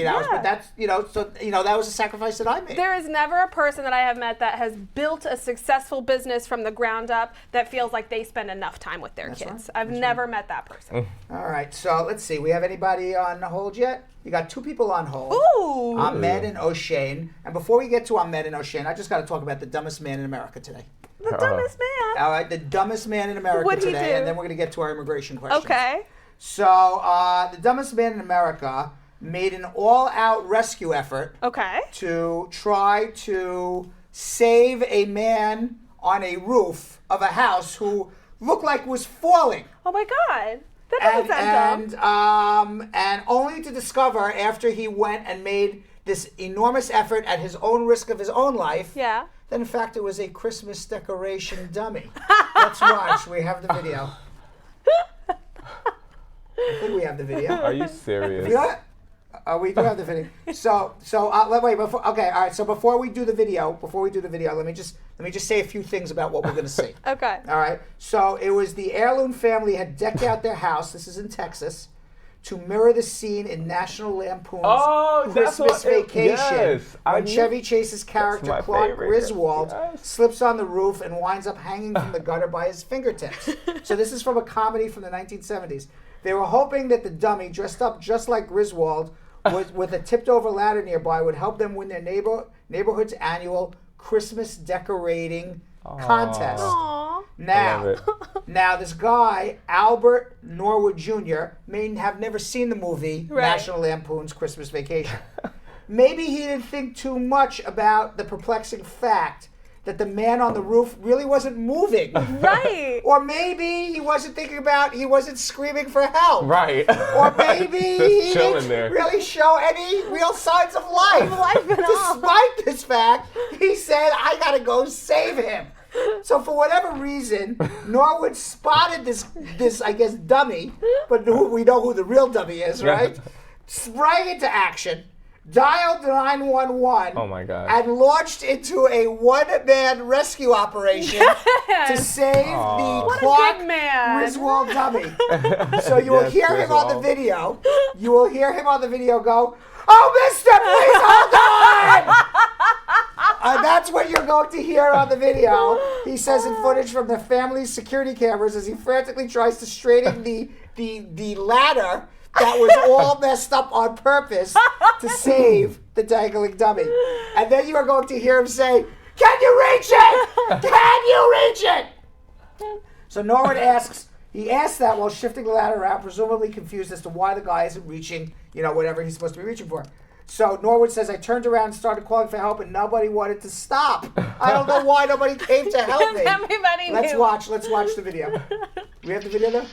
hours. But that's, that was a sacrifice that I made. There is never a person that I have met that has built a successful business from the ground up that feels like they spend enough time with their kids. I've never met that person. All right, so let's see. We have anybody on hold yet? You got 2 people on hold. Ooh. Ahmed and O'Shane. And before we get to Ahmed and O'Shane, I just got to talk about the dumbest man in America today. The dumbest man? All right, the dumbest man in America What'd he today. do? And then we're going to get to our immigration questions. Okay. So the dumbest man in America made an all-out rescue effort to try to save a man on a roof of a house who looked like was falling. Oh my God. That doesn't sound dumb. And only to discover after he went and made this enormous effort at his own risk of his own life, that in fact it was a Christmas decoration dummy. Let's watch. We have the video. I think we have the video. Are you serious? We do have the video. So wait. Before, okay, all right. So before we do the video, let me just say a few things about what we're going to see. Okay. All right. So it was the Heirloom family had decked out their house. This is in Texas, to mirror the scene in National Lampoon's Christmas Vacation, when Chevy Chase's character Clark Griswold slips on the roof and winds up hanging from the gutter by his fingertips. So this is from a comedy from the 1970s. They were hoping that the dummy, dressed up just like Griswold, with a tipped-over ladder nearby, would help them win their neighborhood's annual Christmas decorating contest. Aww. Now this guy, Albert Norwood Jr., may have never seen the movie National Lampoon's Christmas Vacation. Maybe he didn't think too much about the perplexing fact that the man on the roof really wasn't moving. Right. Or maybe he wasn't he wasn't screaming for help. Right. Or maybe he didn't really show any real signs of life. Despite this fact, he said, I gotta go save him. So for whatever reason, Norwood spotted this I guess, dummy, but we know who the real dummy is, right? Sprang into action, dialed 911, oh my God, and launched into a one-man rescue operation to save the Clark Griswold dummy. So you will hear him on the video. You will hear him on the video go, "Oh, mister, please hold on!" That's what you're going to hear on the video. He says in footage from the family's security cameras as he frantically tries to straighten the ladder that was all messed up on purpose to save the dangling dummy. And then you are going to hear him say, Can you reach it? Can you reach it? So Norwood asks, he asks that while shifting the ladder around, presumably confused as to why the guy isn't reaching, whatever he's supposed to be reaching for. So Norwood says, I turned around and started calling for help, and nobody wanted to stop. I don't know why nobody came to help me. Everybody Let's knew. watch the video. We have the video there?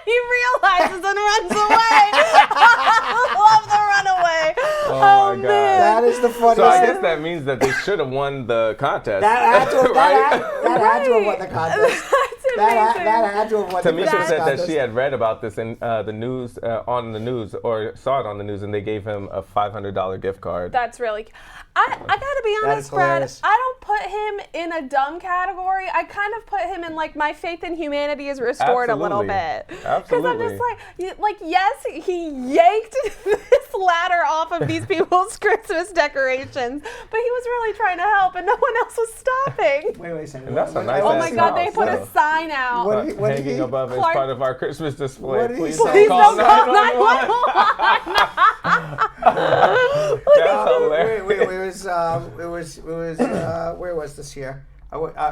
He realizes and runs away. I love the runaway. Oh my God. That is the funniest So I thing. guess that means that they should have won the contest. That had to have, right? that had to have won the contest. That had to have won the Tamisha contest. said that she had read about this in the news, on the news, or saw it on the news, and they gave him a $500 gift card. That's really. I gotta be That honest, is Brad. hilarious. I don't put him in a dumb category. I kind of put him in like my faith in humanity is restored a little bit. Because I'm Absolutely. just like, yes, he yanked this ladder off of these people's Christmas decorations, but he was really trying to help, and no one else was stopping. Wait a second. And that's a nice Oh my ass God, they house, put though. a sign out. What did Hanging he- above as Clark- part of our Christmas display. What did he Please say? don't Please call don't call 911. 911. That's hilarious. Where was this here?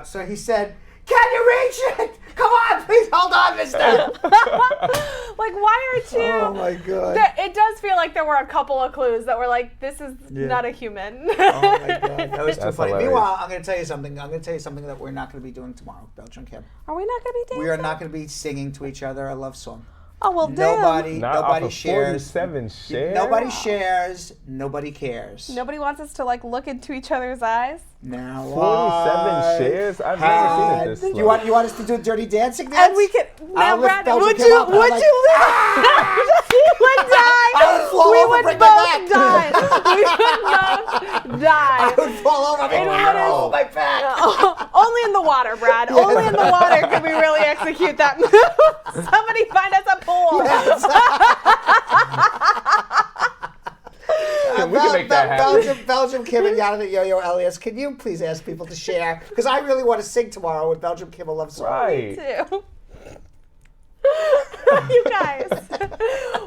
So he said, can you reach it? Come on, please hold on, mister. Like, why aren't you? Oh my God. It does feel like there were a couple of clues that were like, this is not a human. Oh my God, that was too That's funny. hilarious. Meanwhile, I'm going to tell you something. that we're not going to be doing tomorrow, Belgian Kim. Are we not going to be dancing? We are not going to be singing to each other a love song. Oh, well, damn. Not off Nobody of shares. 47 shares. Nobody shares. Nobody cares. Nobody wants us to like look into each other's eyes. Now 47 shares? I've never seen it this You low. want us to do Dirty Dancing dance? And we could now, I'll lift Brad, Belgian would Kim you up, and I'm like, you would die. I would fall we over, would break both my back. die. We would both die. I would fall over. It would- my back. Only in the water, Brad. Only in the water could we really execute that move. Somebody find us a pool. We can make that happen. Belgium Kim and Jonathan Yo-Yo Elias, can you please ask people to share? Because I really want to sing tomorrow with Belgium Kim a love song. Right. Too. You guys,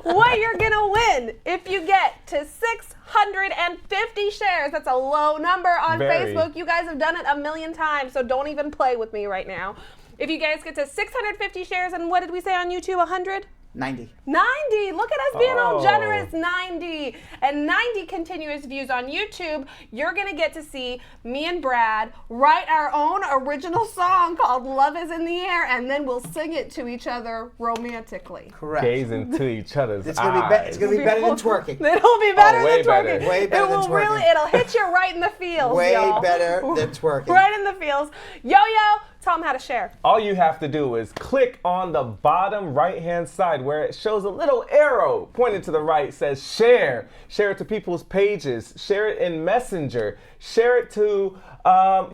what you're gonna win if you get to 650 shares. That's a low number on Very. Facebook. You guys have done it a million times, so don't even play with me right now. If you guys get to 650 shares, and what did we say on YouTube? 100? 90. 90. Look at us being all Oh. generous. 90. And 90 continuous views on YouTube. You're going to get to see me and Brad write our own original song called Love is in the Air, and then we'll sing it to each other romantically. Correct. Gaze into each other's It's eyes. gonna be better than twerking. It'll be better way than twerking. better. Way better it will than twerking. really, it'll hit you right in the feels, Way y'all. better than twerking. Right in the feels. Yo-yo, tell them how to share. All you have to do is click on the bottom right-hand side where it shows a little arrow pointed to the right, says share. Share it to people's pages. Share it in Messenger. Share it to,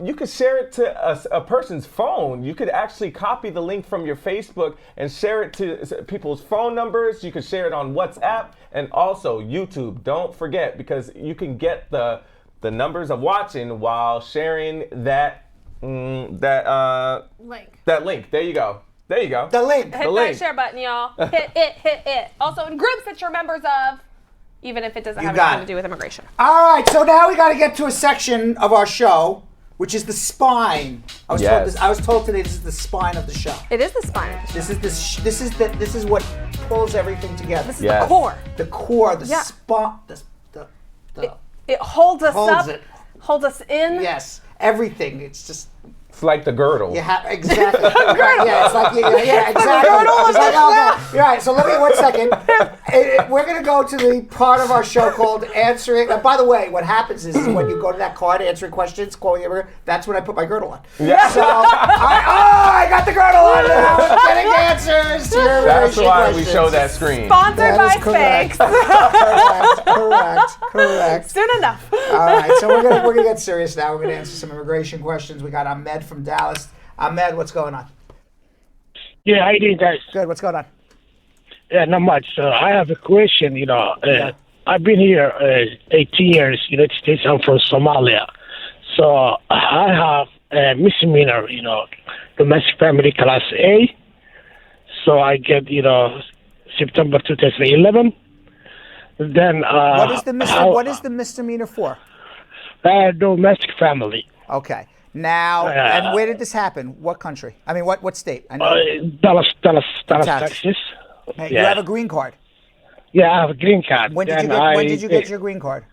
you could share it to a person's phone. You could actually copy the link from your Facebook and share it to people's phone numbers. You could share it on WhatsApp and also YouTube. Don't forget, because you can get the numbers of watching while sharing that Link. that link. There you go. There you go. The link. Hit that share button, y'all. Hit it. Also in groups that you're members of, even if it doesn't have got anything it. to do with immigration. All right, so now we got to get to a section of our show, which is the spine. I was told today this is the spine of the show. It is the spine of the show. This is what pulls everything together. This is the core. The core, the Yeah. spine, It holds us Holds up, it. holds us in. Yes, everything. It's just. It's like the girdle. Exactly. Yeah, it's like exactly. It's like, okay. Right. So let me 1 second. We're gonna go to the part of our show called answering. By the way, what happens is when you go to that card answering questions, calling immigrant, that's when I put my girdle on. Yeah. So I got the girdle on now. Getting answers to your That's immigration why questions. we show that screen. Sponsored That by is correct. Spanx. Correct. Soon enough. All right, so we're gonna get serious now. We're gonna answer some immigration questions. We got Ahmed from Dallas. Ahmed, what's going on? Yeah, how you doing, guys? Good. What's going on? Yeah, not much. I have a question. I've been here 18 years, United States. I'm from Somalia. So I have a misdemeanor, domestic family class A. So I get, September 2011. Then What is the misdemeanor for? Domestic family. Okay. Now, and where did this happen? What country? I mean, what state? I know. Dallas, Texas. Hey, you have a green card. Yeah, I have a green card. When did you get your green card?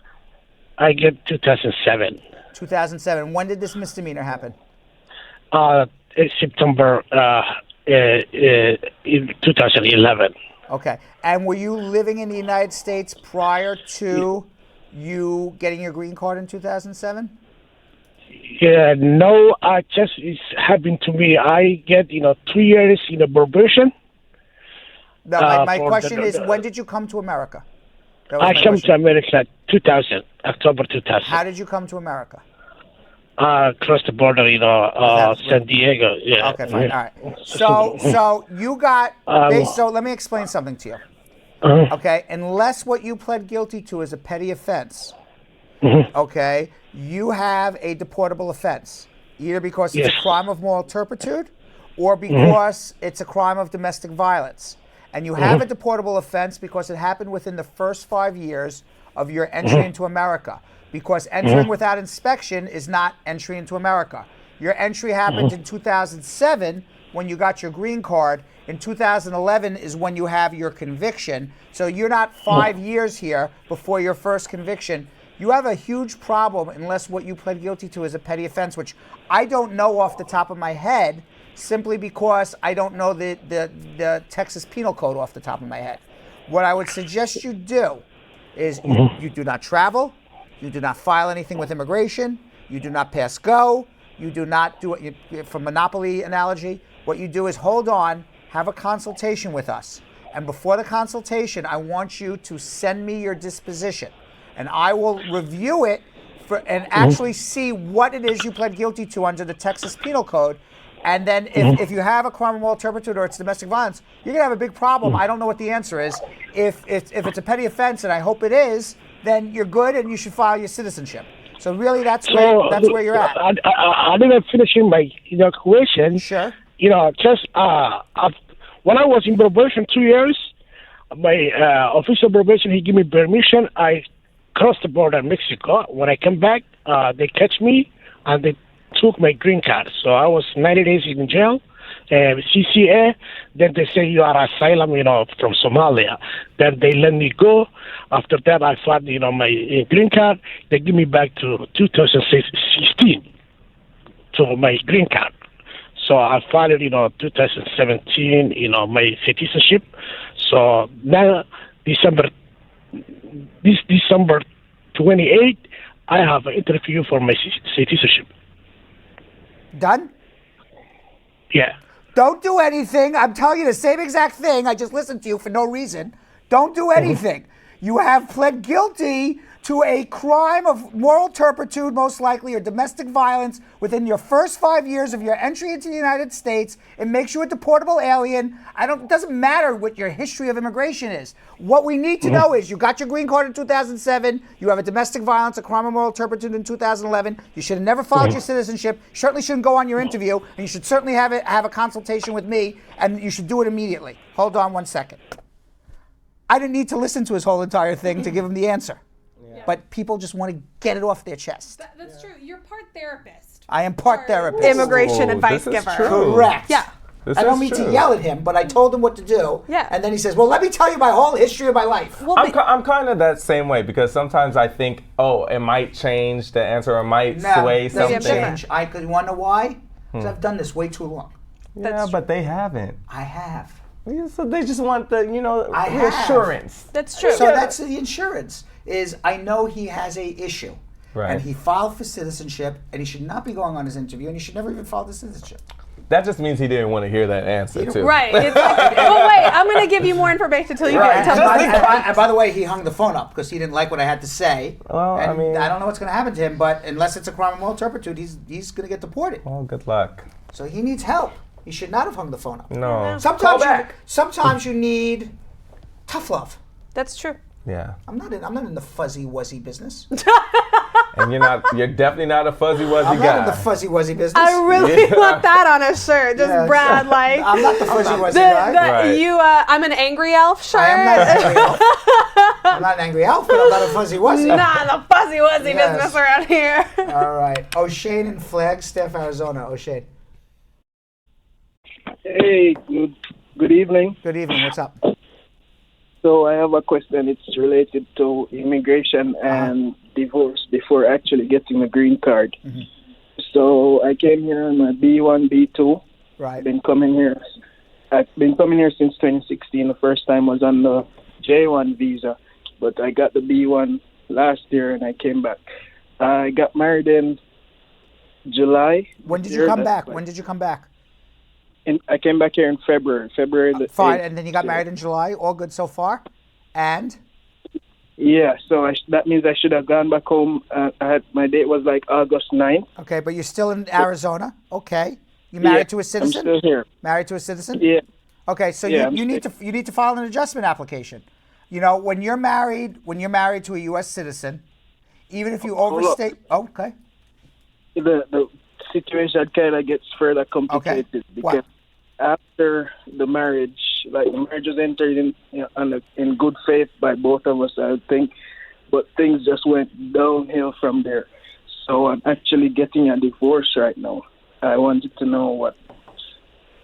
I get 2007. 2007. When did this misdemeanor happen? September in 2011. Okay. And were you living in the United States prior to you getting your green card in 2007? Yeah, no, it's happened to me. I get, 3 years in a probation. No, my question is, when did you come to America? I came to America 2000, October 2000. How did you come to America? Across the border, San Diego. Yeah. Okay, fine. All right. So you got. So let me explain something to you. Okay, unless what you pled guilty to is a petty offense, okay, you have a deportable offense, either because it's a crime of moral turpitude, or because it's a crime of domestic violence. And you have a deportable offense because it happened within the first 5 years of your entry into America. Because entering without inspection is not entry into America. Your entry happened in 2007 when you got your green card. In 2011 is when you have your conviction. So you're not 5 years here before your first conviction. You have a huge problem unless what you pled guilty to is a petty offense, which I don't know off the top of my head, simply because I don't know the Texas Penal Code off the top of my head. What I would suggest you do is you do not travel, you do not file anything with immigration, you do not pass go, you do not do it, for Monopoly analogy, what you do is hold on, have a consultation with us. And before the consultation, I want you to send me your disposition. And I will review it and actually see what it is you pled guilty to under the Texas Penal Code. And then if you have a crime of moral turpitude or it's domestic violence, you're going to have a big problem. I don't know what the answer is. If it's a petty offense, and I hope it is, then you're good and you should file your citizenship. So really, that's where you're at. I didn't finish my question. Sure. Just when I was in probation 2 years, my official probation, he gave me permission. I crossed the border in Mexico. When I came back, they catch me and they took my green card. So I was 90 days in jail, CCA. Then they say you are asylum, from Somalia. Then they let me go. After that, I filed, my green card. They give me back to 2016 to my green card. So I filed, 2017, my citizenship. So now December 28, I have an interview for my citizenship. Done? Yeah. Don't do anything. I'm telling you the same exact thing. I just listened to you for no reason. Don't do anything. You have pled guilty to a crime of moral turpitude, most likely, or domestic violence within your first 5 years of your entry into the United States. It makes you a deportable alien. It doesn't matter what your history of immigration is. What we need to know is you got your green card in 2007. You have a domestic violence, a crime of moral turpitude in 2011. You should have never filed your citizenship. You certainly shouldn't go on your interview, and you should certainly have a consultation with me, and you should do it immediately. Hold on 1 second. I didn't need to listen to his whole entire thing to give him the answer. But people just want to get it off their chest. That's true. You're part therapist. I am part therapist. Immigration advice giver. Correct. Yeah. I don't mean to yell at him, but I told him what to do. Yeah. And then he says, well, let me tell you my whole history of my life. Well, I'm kind of that same way because sometimes I think, it might change the answer or might sway something. Change. You want to know why? Because I've done this way too long. Yeah, but they haven't. I have. Yeah, so they just want the, reassurance. That's true. So that's the insurance. Is I know he has a issue. Right. And he filed for citizenship, and he should not be going on his interview, and he should never even file the citizenship. That just means he didn't want to hear that answer, too. Right. It's like, well, wait, I'm going to give you more information until you get tell me. And by the way, he hung the phone up because he didn't like what I had to say. Well, and I mean, I don't know what's going to happen to him, but unless it's a crime of moral turpitude, he's going to get deported. Well, good luck. So he needs help. He should not have hung the phone up. No. Sometimes you need tough love. That's true. Yeah. I'm not in the fuzzy wuzzy business. And you're definitely not a fuzzy wuzzy I'm guy. not in the fuzzy wuzzy business. I really want that on a shirt. Just Yes. Brad, like I'm not the fuzzy wuzzy guy. Right. I'm an angry elf shirt. I am not an angry elf. I'm not an angry elf, but I'm not a fuzzy wuzzy. Nah, the fuzzy wuzzy Yes. business around here. All right. O'Shane in Flagstaff, Arizona. O'Shane. Hey, good evening. Good evening. What's up? So I have a question. It's related to immigration and divorce before actually getting a green card. Mm-hmm. So I came here on my B1, B2. Right. I've been coming here since 2016. The first time was on the J1 visa, but I got the B1 last year and I came back. I got married in July. When did you come back? When did you come back? I came back here in February. The Fine. 8th. And then you got married in July. All good so far? And? Yeah, so that means I should have gone back home. My date was like August 9th. Okay, but you're still in Arizona. Okay. You married to a citizen? I'm still here. Married to a citizen? Yeah. Okay, so Yeah, you need to file an adjustment application. You know, when you're married to a U.S. citizen, even if you overstay. Oh, okay. The situation kind of gets further complicated because after the marriage, like the marriage was entered in good faith by both of us, I think, but things just went downhill from there. So I'm actually getting a divorce right now. I wanted to know what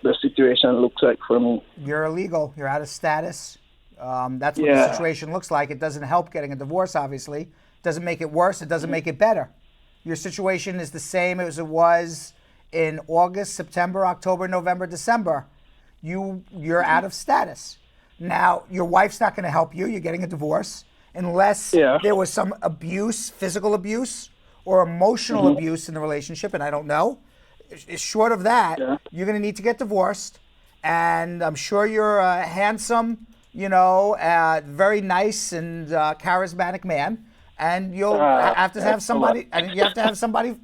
the situation looks like for me. You're illegal. You're out of status. That's what the situation looks like. It doesn't help getting a divorce, obviously. It doesn't make it worse. It doesn't make it better. Your situation is the same as it was in August, September, October, November, December. You're out of status. Now, your wife's not going to help you. You're getting a divorce unless there was some abuse, physical abuse, or emotional abuse in the relationship, and I don't know. Short of that, you're going to need to get divorced, and I'm sure you're a handsome, very nice and charismatic man, and you'll have to have somebody, and you have to have somebody,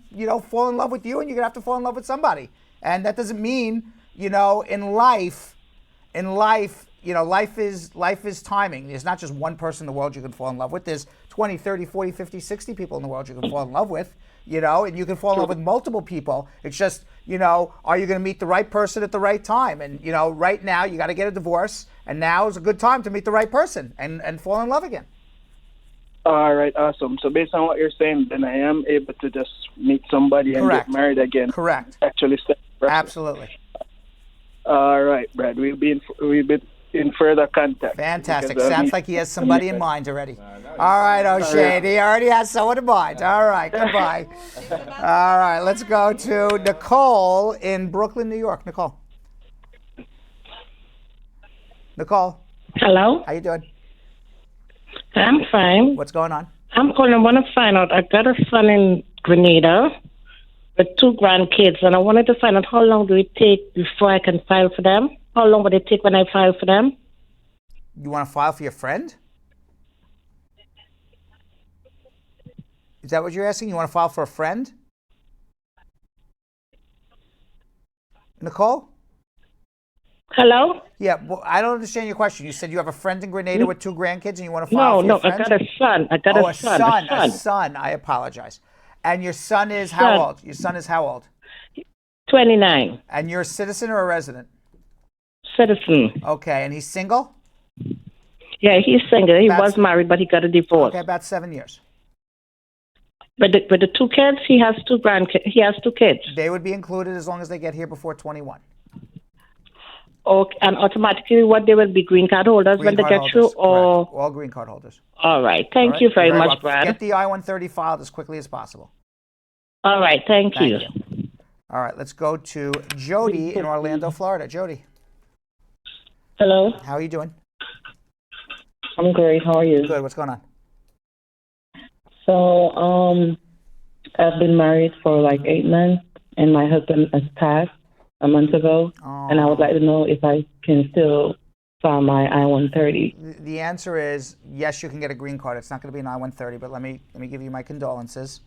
fall in love with you, and you're going to have to fall in love with somebody. And that doesn't mean, in life, life is timing. There's not just one person in the world you can fall in love with. There's 20, 30, 40, 50, 60 people in the world you can fall in love with. And you can fall in love with multiple people. It's just, are you going to meet the right person at the right time? And, right now you got to get a divorce, and now is a good time to meet the right person and fall in love again. All right, awesome. So based on what you're saying, then I am able to just meet somebody and get married again. Correct. Actually, absolutely. All right, Brad. We'll be in further contact. Fantastic. Sounds like he has somebody in mind already. All right, O'Shane. He already has someone in mind. All right, goodbye. All right, let's go to Nicole in Brooklyn, New York. Nicole. Hello. How you doing? I'm fine. What's going on? I'm calling. I want to find out. I got a son in Grenada with 2 grandkids, and I wanted to find out how long do it take before I can file for them? How long would it take when I file for them? You want to file for your friend? Is that what you're asking? You want to file for a friend? Nicole? Hello? Yeah, well, I don't understand your question. You said you have a friend in Grenada with 2 grandkids and you want to file for your friend? No, I got a son. A son. I apologize. And your son is how old? Your son is how old? 29. And you're a citizen or a resident? Citizen. Okay, and he's single? Yeah, he's single. He was married, but he got a divorce. Okay, about 7 years. But the 2 kids, he has 2 grandkids. He has 2 kids. They would be included as long as they get here before 21. Okay, and automatically, they will be green card holders when they get through, or correct. All green card holders. All right, thank you very much, Brad. Get the I-130 filed as quickly as possible. All right, thank you. All right, let's go to Jody in Orlando, Florida. Jody. Hello. How are you doing? I'm great. How are you? Good. What's going on? So, I've been married for like 8 months, and my husband has passed a month ago, and I would like to know if I can still file my I-130. The answer is yes, you can get a green card. It's not going to be an I-130, but let me give you my condolences.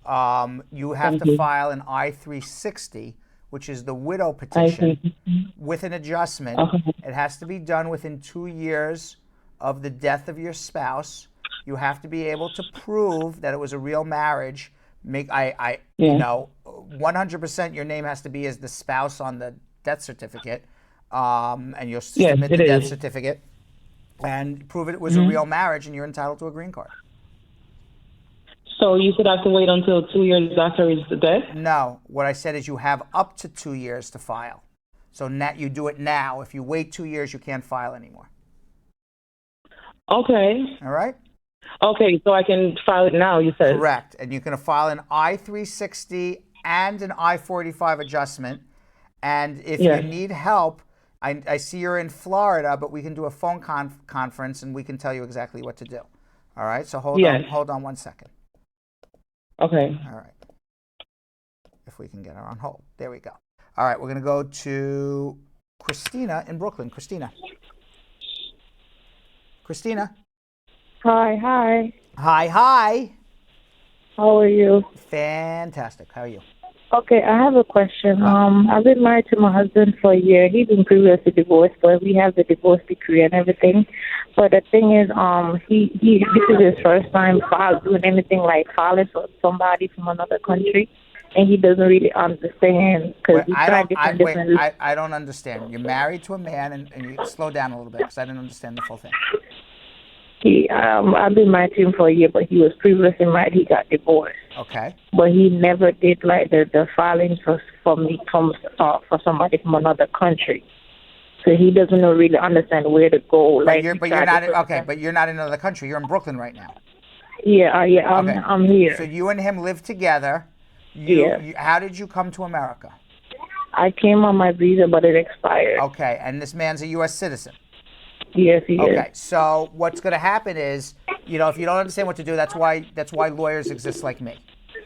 You have to file an I-360, which is the widow petition, with an adjustment. It has to be done within 2 years of the death of your spouse. you have to be able to prove that it was a real marriage. You Yeah. know, 100% your name has to be as the spouse on the death certificate, and you'll Yes, submit it the death is. certificate and prove it was a real marriage, and you're entitled to a green card. So you said I have to wait until 2 years after his death? No, what I said is you have up to 2 years to file. So you do it now. If you wait 2 years, you can't file anymore. Okay. All right? Okay, so I can file it now, you said? Correct. And you can file an I-360 and an I-45 adjustment. And if Yes. you need help, I see you're in Florida, but we can do a phone conference and we can tell you exactly what to do. All right? So hold on 1 second. Okay. All right. If we can get her on hold. There we go. All right, we're going to go to Christina in Brooklyn. Christina. Hi. Hi. How are you? Fantastic. How are you? Okay, I have a question. I've been married to my husband for a year. He's been previously divorced, but we have the divorce decree and everything. But the thing is, this is his first time doing anything like filing for somebody from another country, and he doesn't really understand because we tried different. I don't understand. You're married to a man, and you slow down a little bit because I didn't understand the full thing. I've been married to him for a year, but he was previously married. He got divorced. Okay. But he never did like the filing for somebody from another country. So he doesn't really understand where to go. But you're not in another country. You're in Brooklyn right now. Yeah, I'm here. So you and him live together. How did you come to America? I came on my visa, but it expired. Okay, and this man's a U.S. citizen. Yes, he is. Okay, so what's going to happen is, if you don't understand what to do, that's why lawyers exist like me.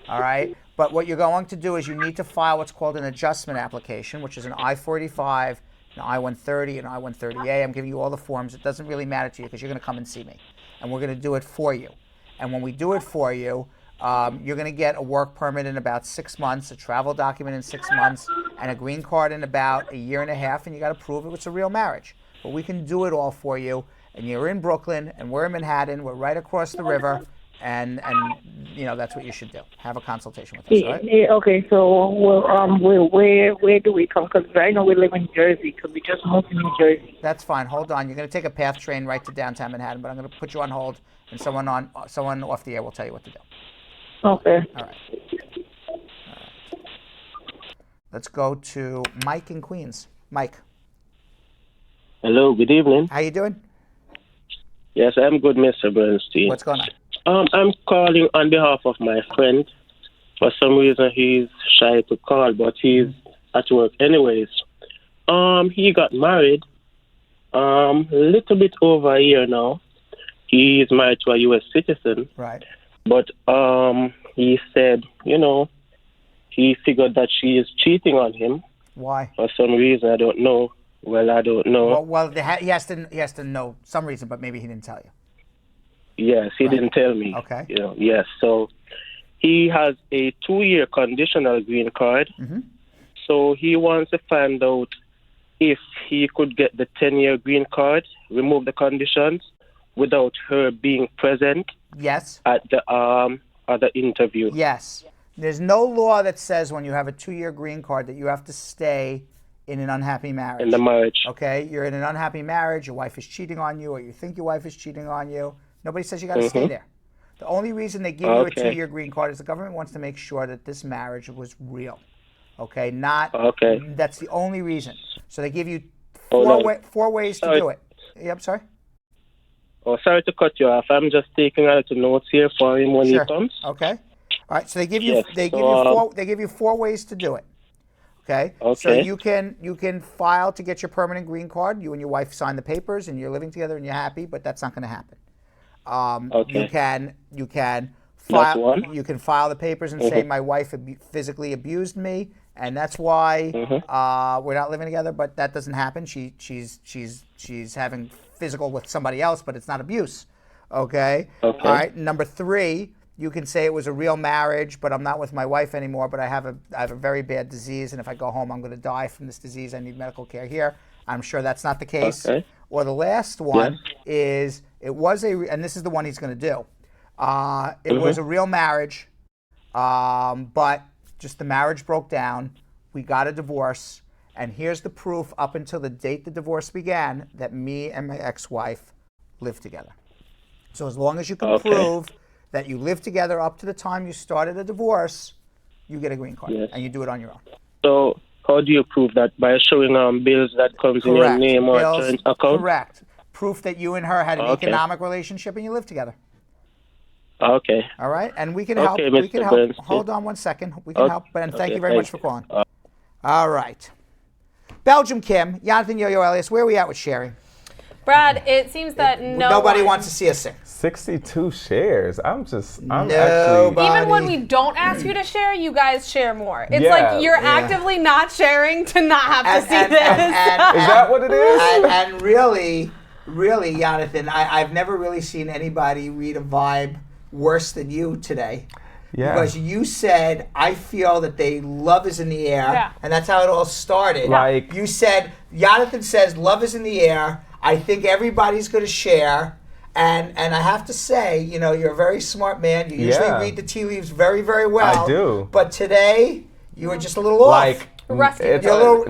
All right? But what you're going to do is you need to file what's called an adjustment application, which is an I-45, an I-130, an I-130A. I'm giving you all the forms. It doesn't really matter to you because you're going to come and see me. And we're going to do it for you. And when we do it for you, you're going to get a work permit in about 6 months, a travel document in 6 months, and a green card in about a year and a half, and you got to prove it's a real marriage. But we can do it all for you, and you're in Brooklyn, and we're in Manhattan. We're right across the river, and that's what you should do. Have a consultation with us, all right? Yeah, okay, so where do we come? Because right now we live in Jersey, because we just moved to New Jersey. That's fine. Hold on. You're going to take a PATH train right to downtown Manhattan, but I'm going to put you on hold, and someone off the air will tell you what to do. Okay. All right. Let's go to Mike in Queens. Mike. Hello, good evening. How you doing? Yes, I'm good, Mr. Bernstein. What's going on? I'm calling on behalf of my friend. For some reason, he's shy to call, but he's at work anyways. He got married a little bit over a year now. He is married to a U.S. citizen. Right. But he said, he figured that she is cheating on him. Why? For some reason, I don't know. Well, I don't know. Well, he has to know some reason, but maybe he didn't tell you. Yes, he didn't tell me. Okay. Yes. So he has a 2-year conditional green card. Mm-hmm. So he wants to find out if he could get the 10-year green card, remove the conditions, without her being present. Yes. At the other interview. Yes. There's no law that says when you have a 2-year green card that you have to stay in an unhappy marriage. In the marriage. Okay? You're in an unhappy marriage, your wife is cheating on you, or you think your wife is cheating on you. Nobody says you got to stay there. The only reason they give you a 2-year green card is the government wants to make sure that this marriage was real. Okay? That's the only reason. So they give you four ways to do it. Yeah, I'm sorry? Oh, sorry to cut you off. I'm just taking a little notes here for him when he comes. Okay. All right. So they give you 4 ways to do it. Okay. So you can file to get your permanent green card. You and your wife sign the papers, and you're living together, and you're happy. But that's not going to happen. You can file. You can file the papers and say my wife physically abused me, and that's why we're not living together. But that doesn't happen. She's having physical with somebody else, but it's not abuse. Okay. All right. Number 3, you can say it was a real marriage, but I'm not with my wife anymore. But I have a very bad disease, and if I go home, I'm going to die from this disease. I need medical care here. I'm sure that's not the case. or the last one is and this is the one he's going to do. It was a real marriage, but just the marriage broke down. We got a divorce, and here's the proof up until the date the divorce began that me and my ex-wife lived together. So as long as you can prove that you lived together up to the time you started a divorce, you get a green card, and you do it on your own. So how do you prove that? By showing bills that comes in your name or joint account? Correct. Proof that you and her had an economic relationship and you lived together. Okay. All right, and we can help. Okay, We can Mr. help. Bernstein. Hold on one second. We can help. And thank Okay, you very much for you. calling. All right. Belgium Kim, Jonathan Yo-Yo Elias, where are we at with sharing? Brad, it seems that Nobody wants to see us sing. 62 shares. I'm Nobody. actually. Even when we don't ask you to share, you guys share more. It's Yeah. like you're actively not sharing to not have to see this. Is that what it is? And really, Jonathan, I've never really seen anybody read a vibe worse than you today. Yeah. Because you said, I feel that love is in the air. Yeah. And that's how it all started. Like- You said, Jonathan says, love is in the air. I think everybody's going to share. And I have to say, you're a very smart man. You usually read the tea leaves very, very well. I do. But today, you were just a little off. Rusty.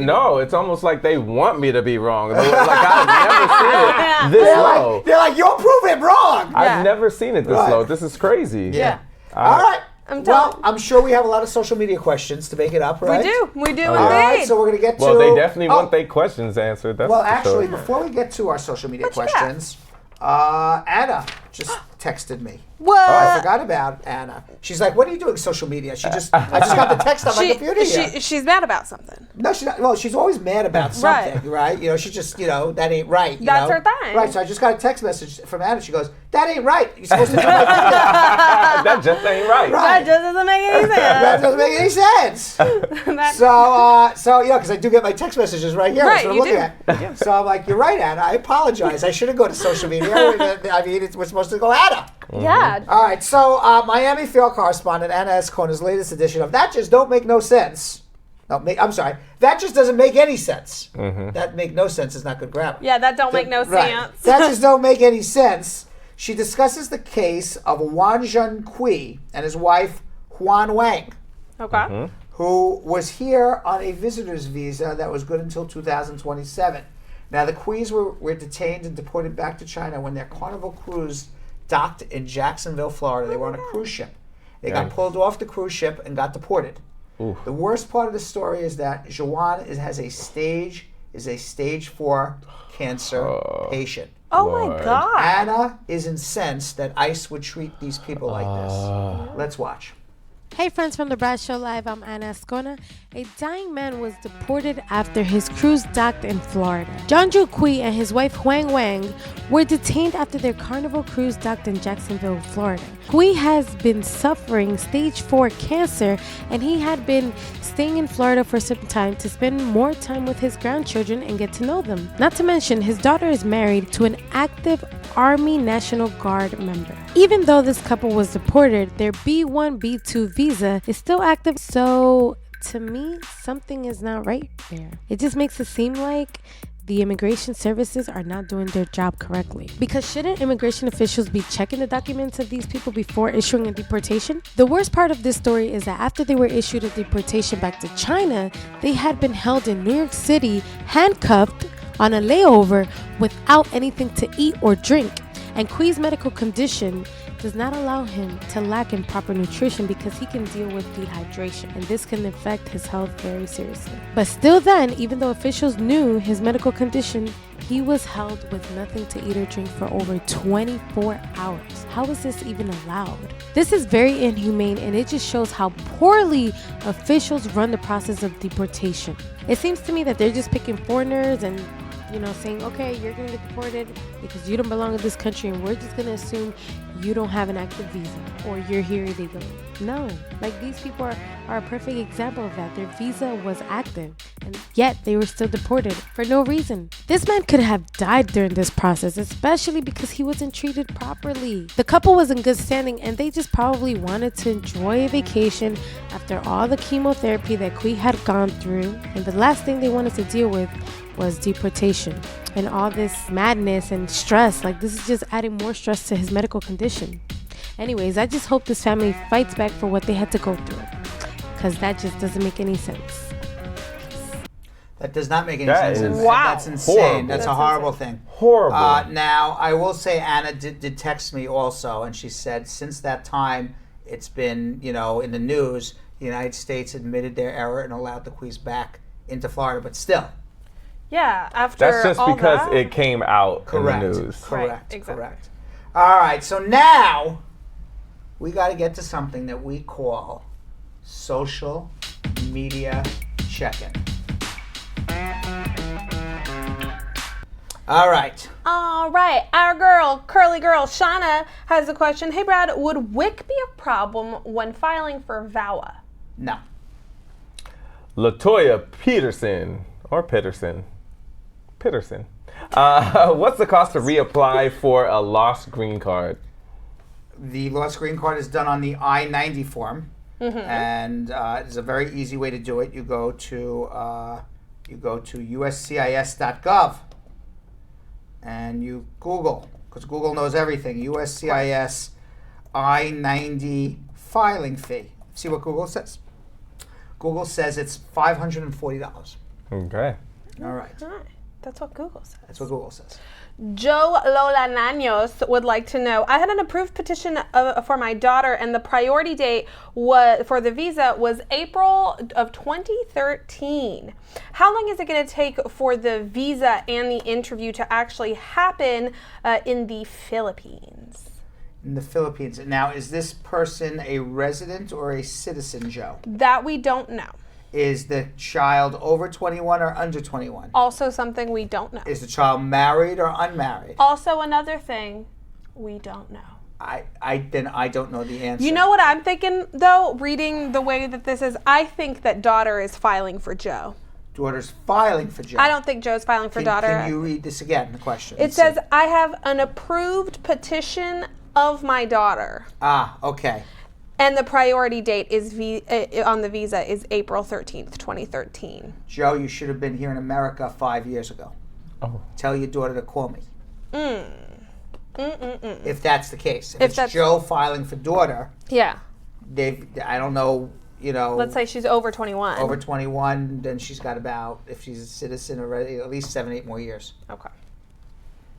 No, it's almost like they want me to be wrong. Like I've never seen it this low. They're like, you'll prove it wrong. I've never seen it this low. This is crazy. Yeah. All right. I'm sure we have a lot of social media questions to make it up, right? We do Oh, indeed. yeah. All right, so we're going to get to... Well, they definitely want their questions answered. That's Well, for actually, sure. before we get to our social media questions, Anna just texted me. What? I forgot about Anna. She's like, "What are you doing social media?" I just got the text on my computer here. She's mad about something. No, she's not. Well, she's always mad about something, right? She just, that ain't right. That's her thing. Right. So I just got a text message from Anna. She goes, "That ain't right. You're supposed to do my finger." That just ain't right. That just doesn't make any sense. That doesn't make any sense. So because I do get my text messages right here. Right, That's what I'm you looking at. So I'm like, you're right, Anna. I apologize. I shouldn't go to social media. I mean, we're supposed to go Anna. Yeah. All right. So Miami field correspondent Anna Escona's latest edition of That Just Don't Make No Sense. No, I'm sorry. That just doesn't make any sense. That make no sense is not good grammar. Yeah, that don't make no sense. That just don't make any sense. She discusses the case of Wan Zhen-Kui and his wife Huan Wang. Okay. Who was here on a visitor's visa that was good until 2027. Now, the Kuis were detained and deported back to China when their Carnival cruise docked in Jacksonville, Florida. They were on a cruise ship. They got pulled off the cruise ship and got deported. Oof. The worst part of the story is that Zhuan is a stage 4 cancer patient. Oh my God. Anna is incensed that ICE would treat these people like this. Let's watch. Hey friends from the Brad Show Live, I'm Anna Escona. A dying man was deported after his cruise docked in Florida. John Kui and his wife Huang Wang were detained after their Carnival cruise docked in Jacksonville, Florida. Kui has been suffering stage 4 cancer and he had been staying in Florida for some time to spend more time with his grandchildren and get to know them. Not to mention, his daughter is married to an active Army National Guard member. Even though this couple was deported, their B1, B2 visa is still active, so to me, something is not right there. It just makes it seem like the immigration services are not doing their job correctly. Because shouldn't immigration officials be checking the documents of these people before issuing a deportation? The worst part of this story is that after they were issued a deportation back to China, they had been held in New York City, handcuffed on a layover without anything to eat or drink. And Kui's medical condition does not allow him to lack in proper nutrition because he can deal with dehydration, and this can affect his health very seriously. But still then, even though officials knew his medical condition, he was held with nothing to eat or drink for over 24 hours. How is this even allowed? This is very inhumane, and it just shows how poorly officials run the process of deportation. It seems to me that they're just picking foreigners and saying, okay, you're going to get deported because you don't belong in this country and we're just going to assume you don't have an active visa or you're here illegally. No, like these people are a perfect example of that. Their visa was active. and yet they were still deported for no reason. This man could have died during this process, especially because he wasn't treated properly. The couple was in good standing and they just probably wanted to enjoy a vacation after all the chemotherapy that Kui had gone through, and the last thing they wanted to deal with was deportation and all this madness and stress. Like, this is just adding more stress to his medical condition. Anyways, I just hope this family fights back for what they had to go through, because that just doesn't make any sense. That does not make any sense. Wow. That's insane. Horrible. That's a horrible thing. Horrible. Now, I will say Anna did text me also, and she said since that time, it's been, in the news, the United States admitted their error and allowed the Quees back into Florida, but still. Yeah, after That's just all because that. it came out Correct. in the news. Correct. Right, exactly. Correct. All right, so now we got to get to something that we call social media check-in. All right. All right, our girl, curly girl, Shauna has a question. Hey, Brad, would WIC be a problem when filing for VAWA? No. Latoya Peterson. What's the cost to reapply for a lost green card? The lost green card is done on the I-90 form, and it's a very easy way to do it. You go to USCIS.gov, and you Google, because Google knows everything. USCIS I-90 filing fee. See what Google says. Google says it's $540. Okay. All right. That's what Google says. That's what Google says. Joe Lola Nanos would like to know, I had an approved petition for my daughter, and the priority date for the visa was April of 2013. How long is it going to take for the visa and the interview to actually happen in the Philippines? In the Philippines. Now, is this person a resident or a citizen, Joe? That we don't know. Is the child over 21 or under 21? Also something we don't know. Is the child married or unmarried? Also another thing we don't know. I don't know the answer. You know what I'm thinking, though, reading the way that this is? I think that daughter is filing for Joe. Daughter's filing for Joe. I don't think Joe's filing for daughter. Can you read this again, the question? It says, I have an approved petition of my daughter. Okay. And the priority date is on the visa is April 13th, 2013. Joe, you should have been here in America 5 years ago. Oh. Tell your daughter to call me. If that's the case. If it's Joe filing for daughter. Yeah. I don't know, Let's say she's over 21. Over 21, then she's got about, if she's a citizen already, at least 7-8 more years. Okay.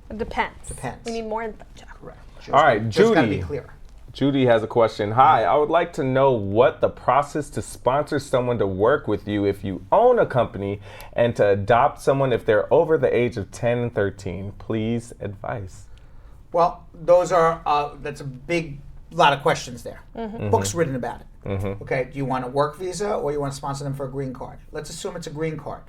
It depends. Depends. We need more info, Joe. Correct. All right, Joe's got to be Judy. clear. Judy has a question. Hi, I would like to know what the process to sponsor someone to work with you if you own a company, and to adopt someone if they're over the age of 10 and 13. Please advice. Well, that's a lot of questions there. Books written about it. Okay, do you want a work visa or you want to sponsor them for a green card? Let's assume it's a green card.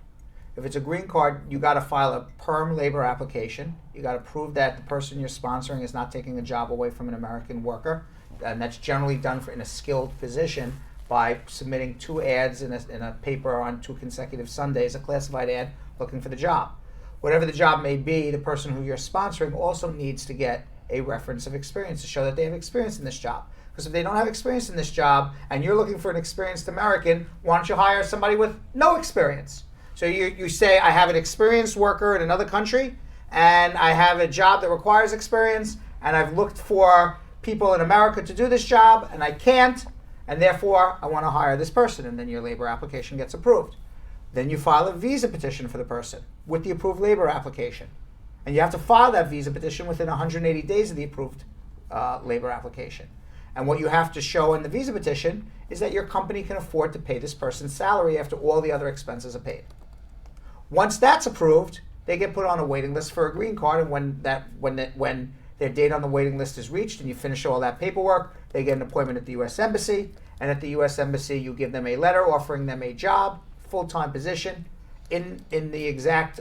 If it's a green card, you got to file a perm labor application. You got to prove that the person you're sponsoring is not taking a job away from an American worker, and that's generally done in a skilled position by submitting 2 ads in a paper on 2 consecutive Sundays, a classified ad looking for the job. Whatever the job may be, the person who you're sponsoring also needs to get a reference of experience to show that they have experience in this job. Because if they don't have experience in this job and you're looking for an experienced American, why don't you hire somebody with no experience? So you say, I have an experienced worker in another country, and I have a job that requires experience, and I've looked for people in America to do this job, and I can't, and therefore I want to hire this person, and then your labor application gets approved. Then you file a visa petition for the person with the approved labor application. And you have to file that visa petition within 180 days of the approved labor application. And what you have to show in the visa petition is that your company can afford to pay this person's salary after all the other expenses are paid. Once that's approved, they get put on a waiting list for a green card, and when their date on the waiting list is reached and you finish all that paperwork, they get an appointment at the U.S. Embassy, and at the U.S. Embassy you give them a letter offering them a job, full-time position, in the exact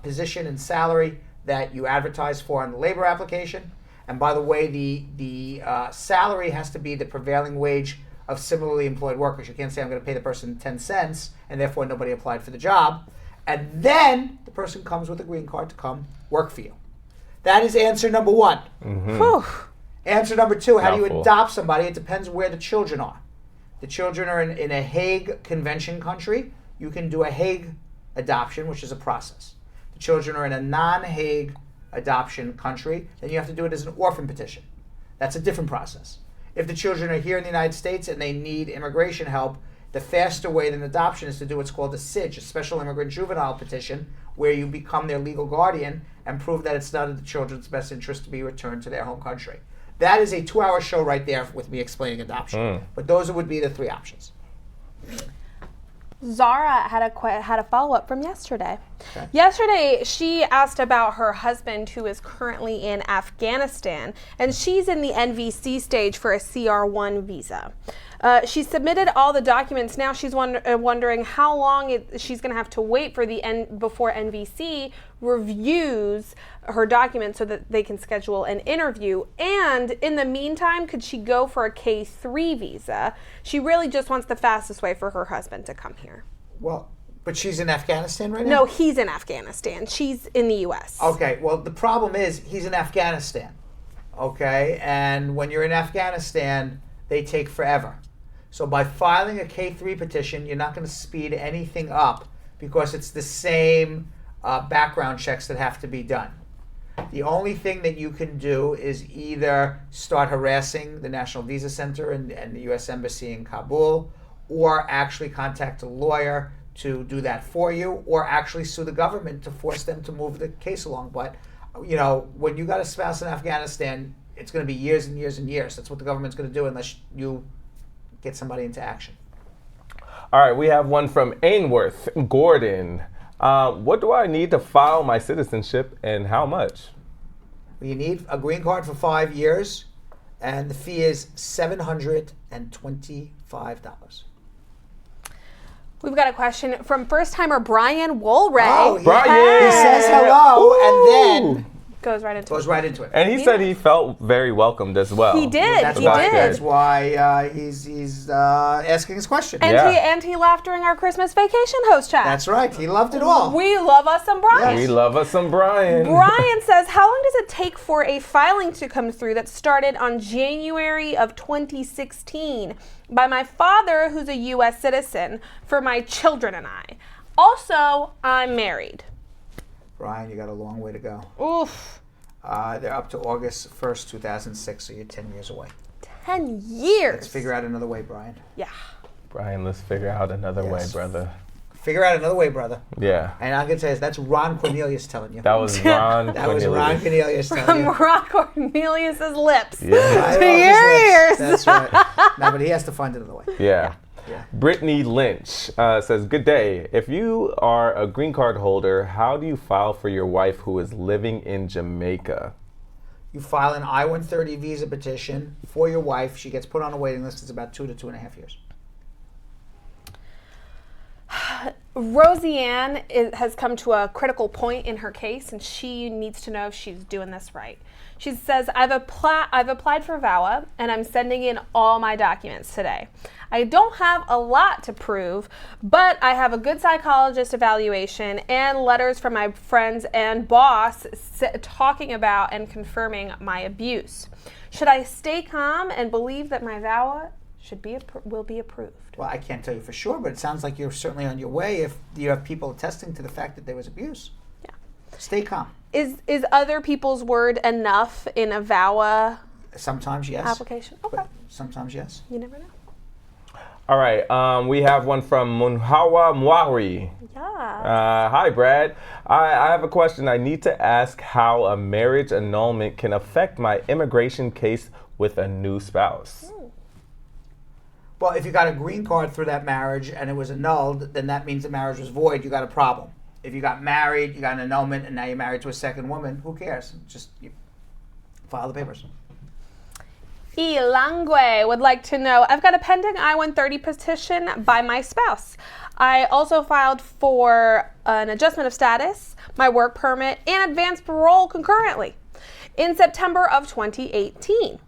position and salary that you advertise for on the labor application. And by the way, the salary has to be the prevailing wage of similarly employed workers. You can't say I'm going to pay the person 10 cents and therefore nobody applied for the job. And then the person comes with a green card to come work for you. That is answer number one. Answer number two, how do you adopt somebody? It depends where the children are. The children are in a Hague Convention country. You can do a Hague adoption, which is a process. The children are in a non-Hague adoption country, then you have to do it as an orphan petition. That's a different process. If the children are here in the United States and they need immigration help, the faster way than adoption is to do what's called a SIJ, a Special Immigrant Juvenile Petition, where you become their legal guardian and prove that it's not in the children's best interest to be returned to their home country. That is a 2-hour show right there with me explaining adoption. But those would be the 3 options. Zara had a follow-up from yesterday. Okay. Yesterday, she asked about her husband who is currently in Afghanistan, and she's in the NVC stage for a CR1 visa. She submitted all the documents. Now she's wondering how long she's going to have to wait for before NVC reviews her documents so that they can schedule an interview. And in the meantime, could she go for a K3 visa? She really just wants the fastest way for her husband to come here. Well, but she's in Afghanistan right now? No, he's in Afghanistan. She's in the U.S. Okay, well, the problem is he's in Afghanistan. Okay, and when you're in Afghanistan, they take forever. So by filing a K3 petition, you're not going to speed anything up because it's the same background checks that have to be done. The only thing that you can do is either start harassing the National Visa Center and the U.S. Embassy in Kabul, or actually contact a lawyer to do that for you, or actually sue the government to force them to move the case along. But, you know, when you got a spouse in Afghanistan, it's going to be years and years and years. That's what the government's going to do unless you get somebody into action. All right, we have one from Ainworth Gordon. What do I need to file my citizenship and how much? You need a green card for 5 years, and the fee is $725. We've got a question from first-timer Brian Woolray. Oh, Brian! He says hello, and then goes right into it. And he said he felt very welcomed as well. He did. That's why he's asking his question. And he laughed during our Christmas vacation host chat. That's right. He loved it all. We love us some Brian. We love us some Brian. Brian says, how long does it take for a filing to come through that started on January of 2016 by my father, who's a U.S. citizen, for my children and I? Also, I'm married. Brian, you got a long way to go. Oof. They're up to August 1st, 2006, so you're 10 years away. 10 years? Let's figure out another way, Brian. Yeah. Brian, let's figure out another way, brother. Figure out another way, brother. Yeah. And I'm going to tell you, that's Ron Cornelius telling you. That was Ron That was Ron Cornelius telling you. From Ron Cornelius's lips to your ears. That's right. No, but he has to find another way. Yeah. Brittany Lynch says, good day. If you are a green card holder, how do you file for your wife who is living in Jamaica? You file an I-130 visa petition for your wife. She gets put on a waiting list. It's about 2 to 2.5 years. Roseanne has come to a critical point in her case, and she needs to know if she's doing this right. She says, I've applied for VAWA, and I'm sending in all my documents today. I don't have a lot to prove, but I have a good psychologist evaluation and letters from my friends and boss talking about and confirming my abuse. Should I stay calm and believe that my VAWA will be approved? Well, I can't tell you for sure, but it sounds like you're certainly on your way if you have people attesting to the fact that there was abuse. Yeah. Stay calm. Is other people's word enough in a VAWA sometimes yes application? Okay. Sometimes yes. You never know. All right, we have one from Munhawa Mwari. Yeah. Hi, Brad. I have a question. I need to ask how a marriage annulment can affect my immigration case with a new spouse. Well, if you got a green card through that marriage and it was annulled, then that means the marriage was void. You got a problem. If you got married, you got an annulment, and now you're married to a second woman, who cares? Just file the papers. Ilangwe would like to know, I've got a pending I-130 petition by my spouse. I also filed for an adjustment of status, my work permit, and advanced parole concurrently. in September of 2018.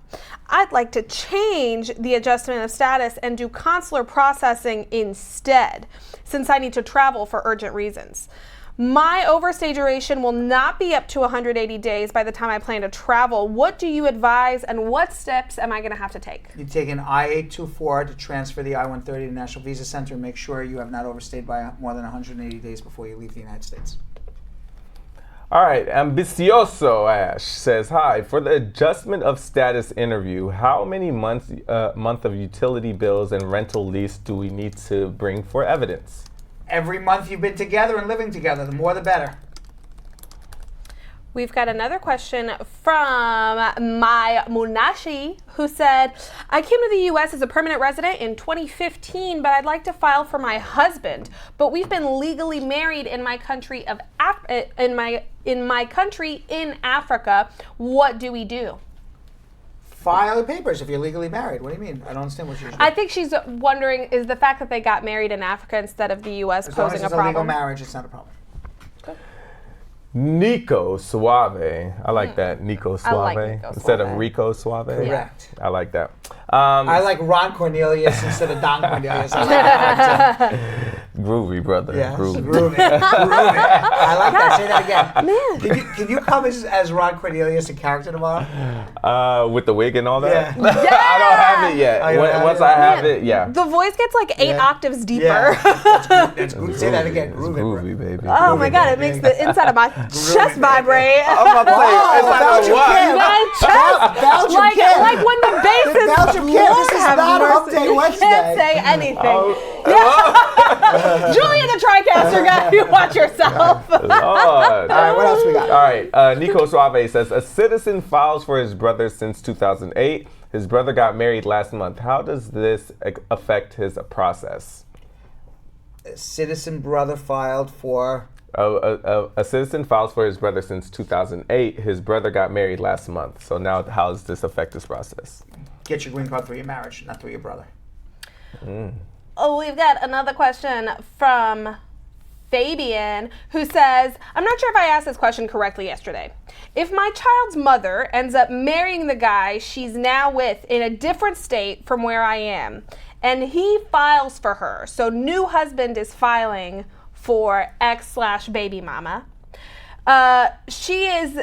I'd like to change the adjustment of status and do consular processing instead, since I need to travel for urgent reasons. My overstay duration will not be up to 180 days by the time I plan to travel. What do you advise, and what steps am I going to have to take? You take an I-824 to transfer the I-130 to the National Visa Center and make sure you have not overstayed by more than 180 days before you leave the United States. All right, Ambicioso Ash says, hi, for the adjustment of status interview, how many month of utility bills and rental lease do we need to bring for evidence? Every month you've been together and living together, the more the better. We've got another question from my Munashi, who said, I came to the U.S. as a permanent resident in 2015, but I'd like to file for my husband. But we've been legally married in my country in Africa. What do we do? File the papers if you're legally married. What do you mean? I don't understand what you're saying. I think she's wondering, is the fact that they got married in Africa instead of the U.S. As long posing as it's a problem? legal marriage, it's not a problem. Nico Suave. I like that. Nico Suave. I like Nico instead Suave. of Rico Suave. Correct. I like that. I like Ron Cornelius instead of Don Cornelius. I like that. Groovy, brother. Yeah, Groovy. groovy. I like that. Say that again. Man. Can you come as Ron Cornelius in character tomorrow? With the wig and all that? Yeah. I don't have it yet. Once I have it, yeah. The voice gets like 8 octaves deeper. Yeah. That's good. Say that again. Groovy, baby. Oh my God, it makes the inside of my chest vibrate. I'm about to say, it's like what? My chest, Belgium like, Kim. like when the bass is Belgium Kim. This is not Hump Day Wednesday. You can't say anything. Julia the TriCaster guy, you watch yourself. Lord. All right, what else we got? All right, Nico Suave says, a citizen files for his brother since 2008. His brother got married last month. How does this affect his process? A citizen brother filed for... A citizen files for his brother since 2008. His brother got married last month. So now how does this affect his process? Get your green card through your marriage, not through your brother. Oh, we've got another question from Fabian, who says, I'm not sure if I asked this question correctly yesterday. If my child's mother ends up marrying the guy she's now with in a different state from where I am, and he files for her, so new husband is filing for X/baby mama, she is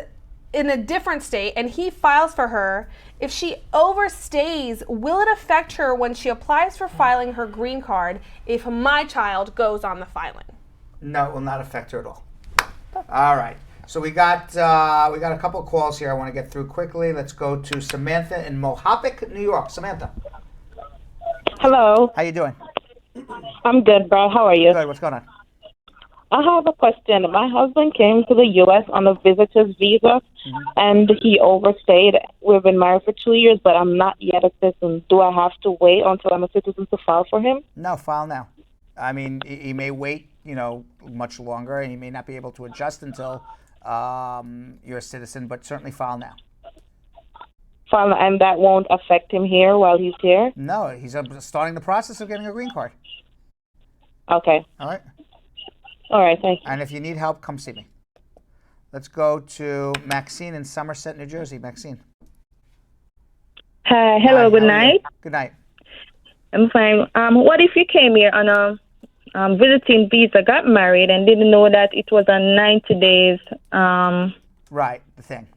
in a different state and he files for her. If she overstays, will it affect her when she applies for filing her green card if my child goes on the filing? No, it will not affect her at all. All right. So we got a couple of calls here I want to get through quickly. Let's go to Samantha in Mohopic, New York. Samantha. Hello. How you doing? I'm good, Brad. How are you? Good. What's going on? I have a question. My husband came to the U.S. on a visitor's visa, and he overstayed. We've been married for 2 years, but I'm not yet a citizen. Do I have to wait until I'm a citizen to file for him? No, file now. I mean, he may wait, much longer, and he may not be able to adjust until you're a citizen, but certainly file now. File, and that won't affect him here while he's here? No, he's starting the process of getting a green card. Okay. All right. All right, thank you. And if you need help, come see me. Let's go to Maxine in Somerset, New Jersey. Maxine. Hi, hello, good night. Good night. I'm fine. What if you came here on a visiting visa, got married, and didn't know that it was a 90 days right, the thing.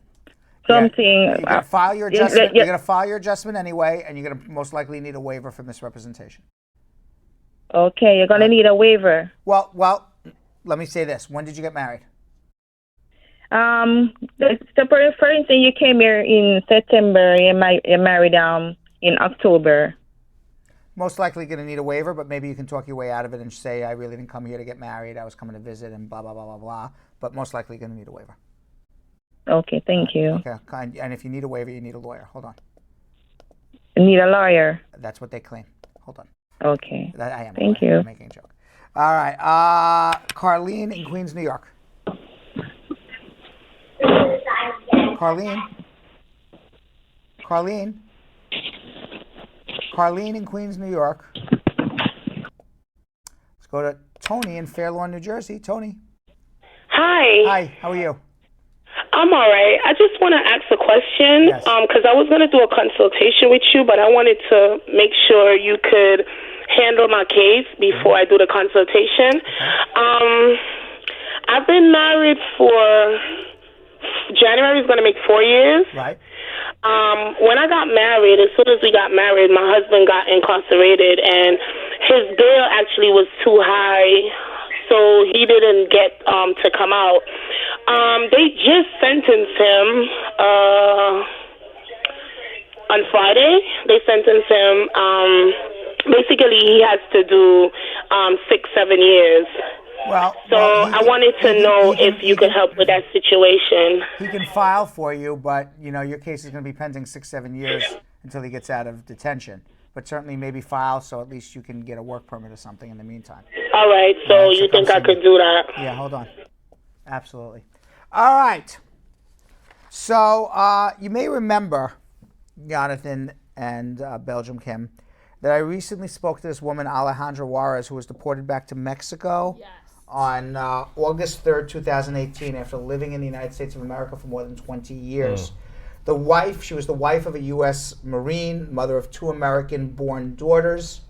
Something. You're gonna file your adjustment. You're gonna file your adjustment anyway, and you're gonna most likely need a waiver for misrepresentation. Okay, you're gonna need a waiver. Well, let me say this. When did you get married? For instance, you came here in September. You're married in October. Most likely going to need a waiver, but maybe you can talk your way out of it and say, I really didn't come here to get married. I was coming to visit and blah, blah, blah, blah, blah. But most likely going to need a waiver. Okay, thank you. Okay, and if you need a waiver, you need a lawyer. Hold on. You need a lawyer? That's what they claim. Hold on. Okay. I am. Thank you. I'm making a joke. All right. Carlene in Queens, New York. Carlene in Queens, New York. Let's go to Tony in Fair Lawn, New Jersey. Tony. Hi. Hi. How are you? I'm all right. I just want to ask a question because I was going to do a consultation with you, but I wanted to make sure you could handle my case before I do the consultation. I've been married for January is going to make 4 years. Right. When I got married, as soon as we got married, my husband got incarcerated, and his bail actually was too high, so he didn't get to come out. They just sentenced him on Friday. They sentenced him. Basically, he has to do 6-7 years. So I wanted to know if you could help with that situation. He can file for you, but your case is going to be pending 6-7 years until he gets out of detention. But certainly maybe file so at least you can get a work permit or something in the meantime. All right, so you think I could do that? Yeah, hold on. Absolutely. All right. So you may remember, Jonathan and Belgium Kim, that I recently spoke to this woman, Alejandra Juarez, who was deported back to Mexico on August 3rd, 2018, after living in the United States of America for more than 20 years. She was the wife of a U.S. Marine, mother of 2 American-born daughters.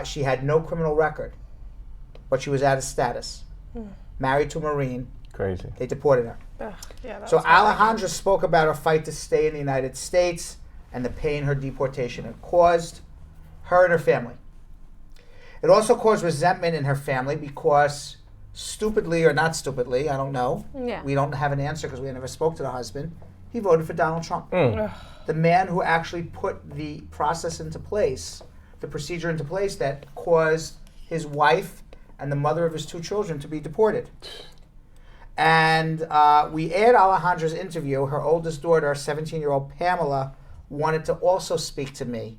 She had no criminal record, but she was out of status. Married to a Marine. Crazy. They deported her. Yeah, So Alejandra spoke about her fight to stay in the United States and the pain her deportation had caused her and her family. It also caused resentment in her family because, stupidly or not stupidly, I don't know. Yeah. We don't have an answer because we never spoke to the husband. He voted for Donald Trump. The man who actually put the process into place, the procedure into place that caused his wife and the mother of his 2 children to be deported. And we aired Alejandra's interview. Her oldest daughter, 17-year-old Pamela, wanted to also speak to me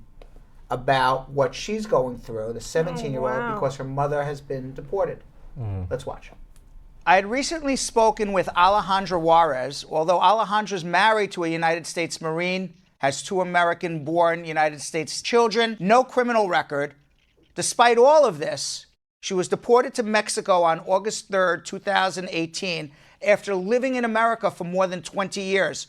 about what she's going through, the 17-year-old, because her mother has been deported. Let's watch. I had recently spoken with Alejandra Juarez. Although Alejandra's married to a United States Marine, has 2 American-born United States children, no criminal record. Despite all of this, she was deported to Mexico on August 3rd, 2018, after living in America for more than 20 years.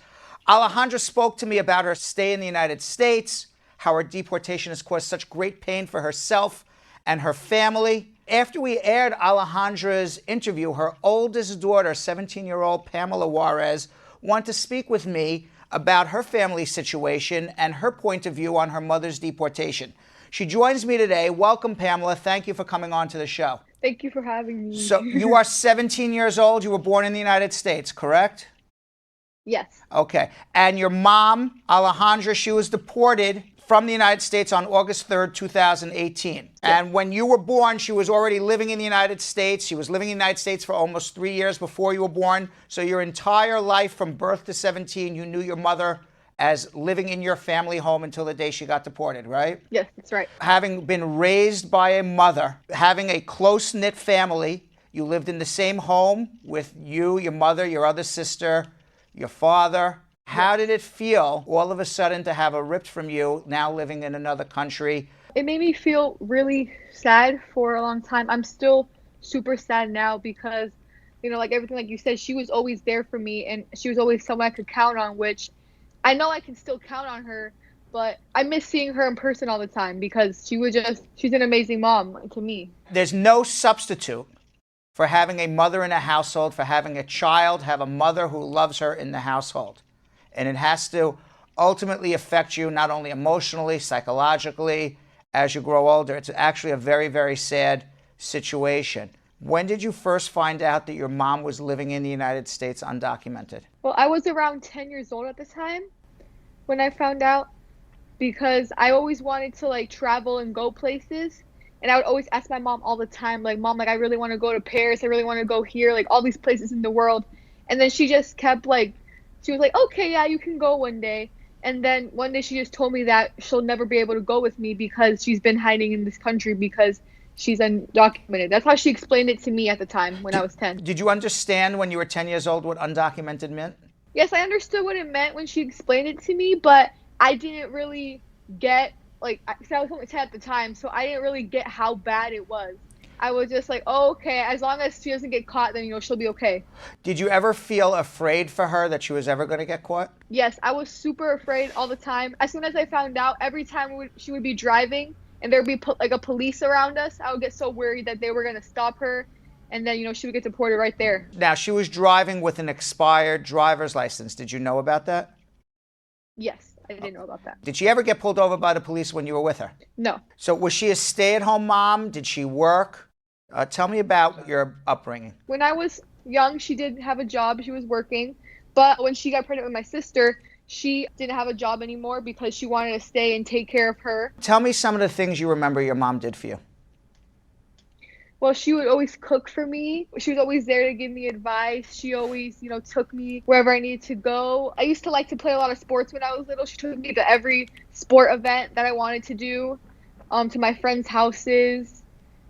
Alejandra spoke to me about her stay in the United States, how her deportation has caused such great pain for herself and her family. After we aired Alejandra's interview, her oldest daughter, 17-year-old Pamela Juarez, wanted to speak with me about her family situation and her point of view on her mother's deportation. She joins me today. Welcome, Pamela. Thank you for coming on to the show. Thank you for having me. So you are 17 years old. You were born in the United States, correct? Yes. Okay. And your mom, Alejandra, she was deported from the United States on August 3rd, 2018. Yes. And when you were born, she was already living in the United States. She was living in the United States for almost 3 years before you were born. So your entire life from birth to 17, you knew your mother as living in your family home until the day she got deported, right? Yes, that's right. Having been raised by a mother, having a close-knit family, you lived in the same home with you, your mother, your other sister, your father. How did it feel all of a sudden to have her ripped from you, now living in another country? It made me feel really sad for a long time. I'm still super sad now because, like everything like you said, she was always there for me and she was always someone I could count on, which I know I can still count on her, but I miss seeing her in person all the time because she's an amazing mom to me. There's no substitute for having a mother in a household, for having a child have a mother who loves her in the household. And it has to ultimately affect you not only emotionally, psychologically, as you grow older. It's actually a very, very sad situation. When did you first find out that your mom was living in the United States undocumented? Well, I was around 10 years old at the time when I found out because I always wanted to travel and go places. And I would always ask my mom all the time, Mom, I really want to go to Paris. I really want to go here, all these places in the world. And then she just kept she was like, okay, yeah, you can go one day. And then one day she just told me that she'll never be able to go with me because she's been hiding in this country because she's undocumented. That's how she explained it to me at the time when I was 10. Did you understand when you were 10 years old what undocumented meant? Yes, I understood what it meant when she explained it to me, but I didn't really get, because I was only 10 at the time, so I didn't really get how bad it was. I was just like, oh, okay, as long as she doesn't get caught, then, she'll be okay. Did you ever feel afraid for her that she was ever going to get caught? Yes, I was super afraid all the time. As soon as I found out, every time she would be driving and there'd be like a police around us, I would get so worried that they were going to stop her. And then, she would get deported right there. Now, she was driving with an expired driver's license. Did you know about that? Yes. I didn't know about that. Did she ever get pulled over by the police when you were with her? No. So was she a stay-at-home mom? Did she work? Tell me about your upbringing. When I was young, she did have a job. She was working. But when she got pregnant with my sister, she didn't have a job anymore because she wanted to stay and take care of her. Tell me some of the things you remember your mom did for you. Well, she would always cook for me. She was always there to give me advice. She always, took me wherever I needed to go. I used to like to play a lot of sports when I was little. She took me to every sport event that I wanted to do, to my friends' houses,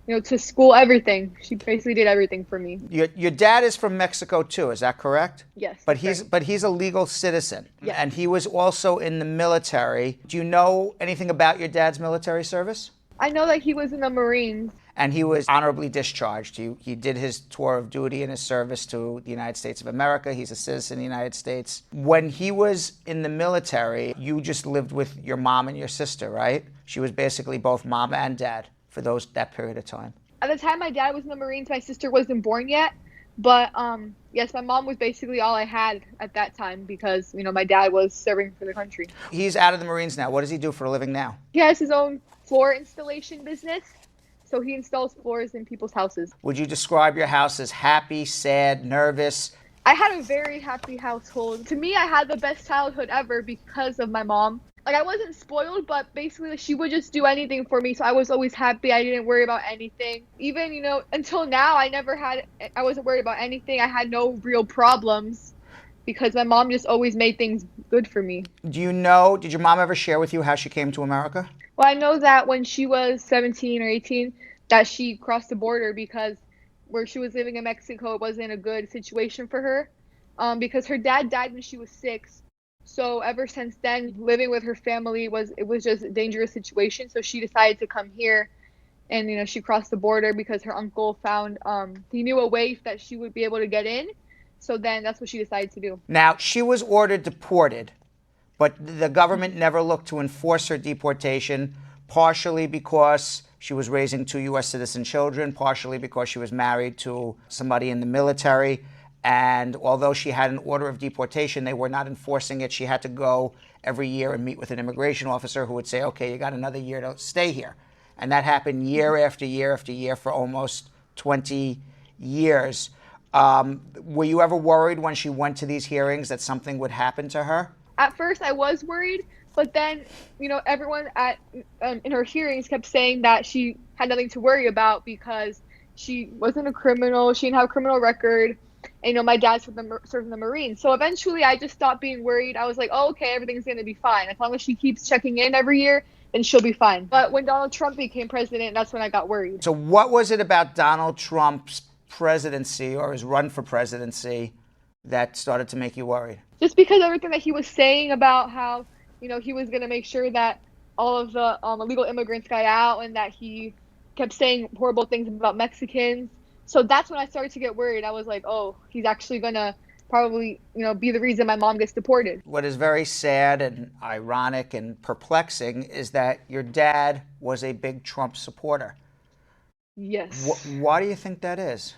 to school, everything. She basically did everything for me. Your dad is from Mexico too, is that correct? Yes. But he's a legal citizen. Yes. And he was also in the military. Do you know anything about your dad's military service? I know that he was in the Marines. And he was honorably discharged. He did his tour of duty in his service to the United States of America. He's a citizen of the United States. When he was in the military, you just lived with your mom and your sister, right? She was basically both mom and dad for that period of time. At the time my dad was in the Marines, my sister wasn't born yet. But yes, my mom was basically all I had at that time because, my dad was serving for the country. He's out of the Marines now. What does he do for a living now? He has his own floor installation business. So he installs floors in people's houses. Would you describe your house as happy, sad, nervous? I had a very happy household. To me, I had the best childhood ever because of my mom. Like, I wasn't spoiled, but basically she would just do anything for me. So I was always happy. I didn't worry about anything. Even, until now, I wasn't worried about anything. I had no real problems because my mom just always made things good for me. Did your mom ever share with you how she came to America? Well, I know that when she was 17 or 18, that she crossed the border because where she was living in Mexico, it wasn't a good situation for her because her dad died when she was 6. So ever since then, living with her family was just a dangerous situation. So she decided to come here and, she crossed the border because her uncle found, he knew a way that she would be able to get in. So then that's what she decided to do. Now, she was ordered deported. But the government never looked to enforce her deportation, partially because she was raising 2 U.S. citizen children, partially because she was married to somebody in the military. And although she had an order of deportation, they were not enforcing it. She had to go every year and meet with an immigration officer who would say, okay, you got another year to stay here. And that happened year after year after year for almost 20 years. Were you ever worried when she went to these hearings that something would happen to her? At first, I was worried, but then, everyone in her hearings kept saying that she had nothing to worry about because she wasn't a criminal, she didn't have a criminal record, and, my dad served in the Marines. So eventually, I just stopped being worried. I was like, oh, okay, everything's going to be fine. As long as she keeps checking in every year, then she'll be fine. But when Donald Trump became president, that's when I got worried. So what was it about Donald Trump's presidency or his run for presidency that started to make you worried? Just because everything that he was saying about how, he was going to make sure that all of the illegal immigrants got out and that he kept saying horrible things about Mexicans. So that's when I started to get worried. I was like, oh, he's actually going to probably, be the reason my mom gets deported. What is very sad and ironic and perplexing is that your dad was a big Trump supporter. Yes. Why do you think that is?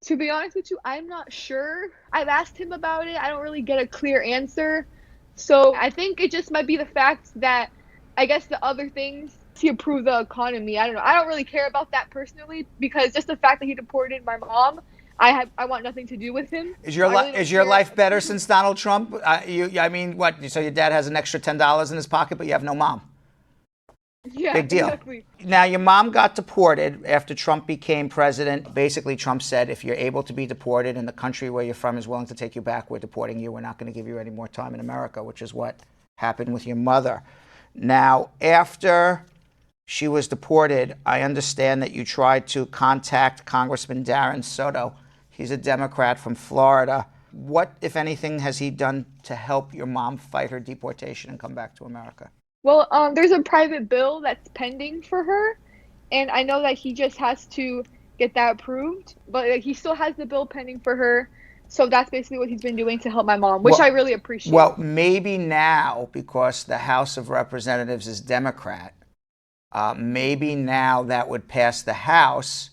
To be honest with you, I'm not sure. I've asked him about it. I don't really get a clear answer. So I think it just might be the fact that I guess the other things to improve the economy. I don't know. I don't really care about that personally because just the fact that he deported my mom, I want nothing to do with him. Is your life better since Donald Trump? What? So your dad has an extra $10 in his pocket, but you have no mom. Yeah, big deal. Exactly. Now, your mom got deported after Trump became president. Basically, Trump said, if you're able to be deported and the country where you're from is willing to take you back, we're deporting you. We're not going to give you any more time in America, which is what happened with your mother. Now, after she was deported, I understand that you tried to contact Congressman Darren Soto. He's a Democrat from Florida. What, if anything, has he done to help your mom fight her deportation and come back to America? Well, there's a private bill that's pending for her, and I know that he just has to get that approved, but like, he still has the bill pending for her. So that's basically what he's been doing to help my mom, which I really appreciate. Well, maybe now, because the House of Representatives is Democrat, maybe now that would pass the House,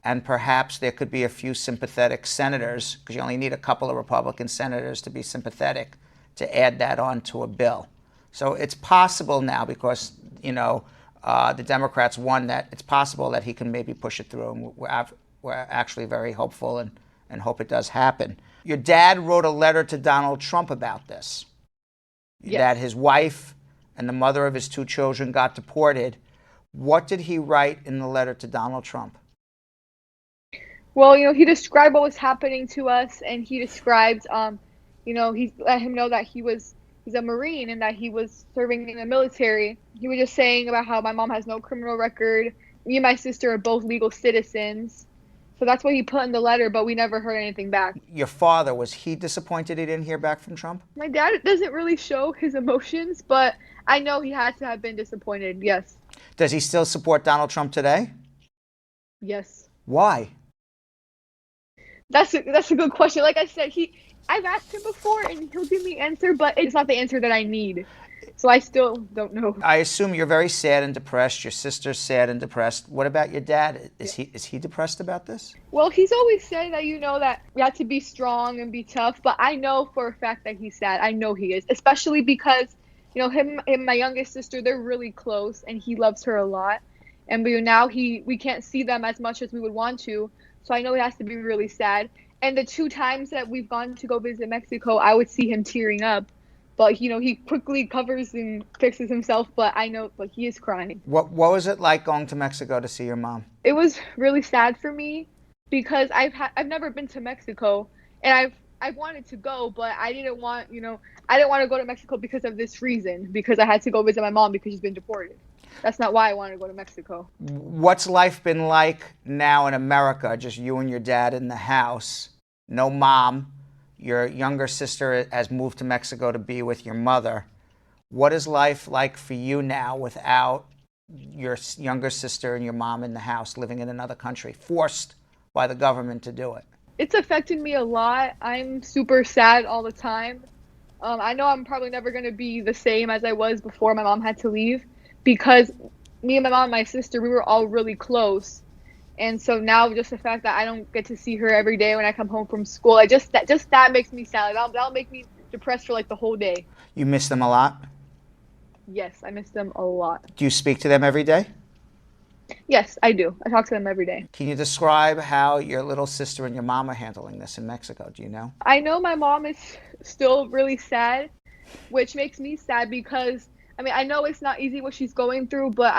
and perhaps there could be a few sympathetic senators, because you only need a couple of Republican senators to be sympathetic, to add that onto a bill. So it's possible now, because, you know, the Democrats won that, it's possible that he can maybe push it through, and we're actually very hopeful and hope it does happen. Your dad wrote a letter to Donald Trump about this, that his wife and the mother of his 2 children got deported. What did he write in the letter to Donald Trump? Well, you know, he described what was happening to us, and he described, you know, he let him know that he's a Marine and that he was serving in the military. He was just saying about how my mom has no criminal record. Me and my sister are both legal citizens. So that's what he put in the letter, but we never heard anything back. Your father, was he disappointed he didn't hear back from Trump? My dad doesn't really show his emotions, but I know he had to have been disappointed, yes. Does he still support Donald Trump today? Yes. Why? That's a good question. Like I said, I've asked him before and he'll give me an answer, but it's not the answer that I need. So I still don't know. I assume you're very sad and depressed. Your sister's sad and depressed. What about your dad? Is he depressed about this? Well, he's always said that, you know, that we have to be strong and be tough, but I know for a fact that he's sad. I know he is, especially because, you know, him and my youngest sister, they're really close and he loves her a lot. And now we can't see them as much as we would want to. So I know he has to be really sad. And the 2 times that we've gone to go visit Mexico, I would see him tearing up. But, you know, he quickly covers and fixes himself, but I know, but he is crying. What was it like going to Mexico to see your mom? It was really sad for me because I've never been to Mexico, and I've wanted to go, but I didn't want to go to Mexico because of this reason, because I had to go visit my mom because she's been deported. That's not why I wanted to go to Mexico. What's life been like now in America, just you and your dad in the house, no mom? Your younger sister has moved to Mexico to be with your mother. What is life like for you now without your younger sister and your mom in the house, living in another country, forced by the government to do it? It's affected me a lot. I'm super sad all the time. I know I'm probably never going to be the same as I was before my mom had to leave, because me and my mom and my sister, we were all really close. And so now just the fact that I don't get to see her every day when I come home from school, that makes me sad. That'll make me depressed for like the whole day. You miss them a lot? Yes, I miss them a lot. Do you speak to them every day? Yes, I do. I talk to them every day. Can you describe how your little sister and your mom are handling this in Mexico? Do you know? I know my mom is still really sad, which makes me sad because, I mean, I know it's not easy what she's going through, but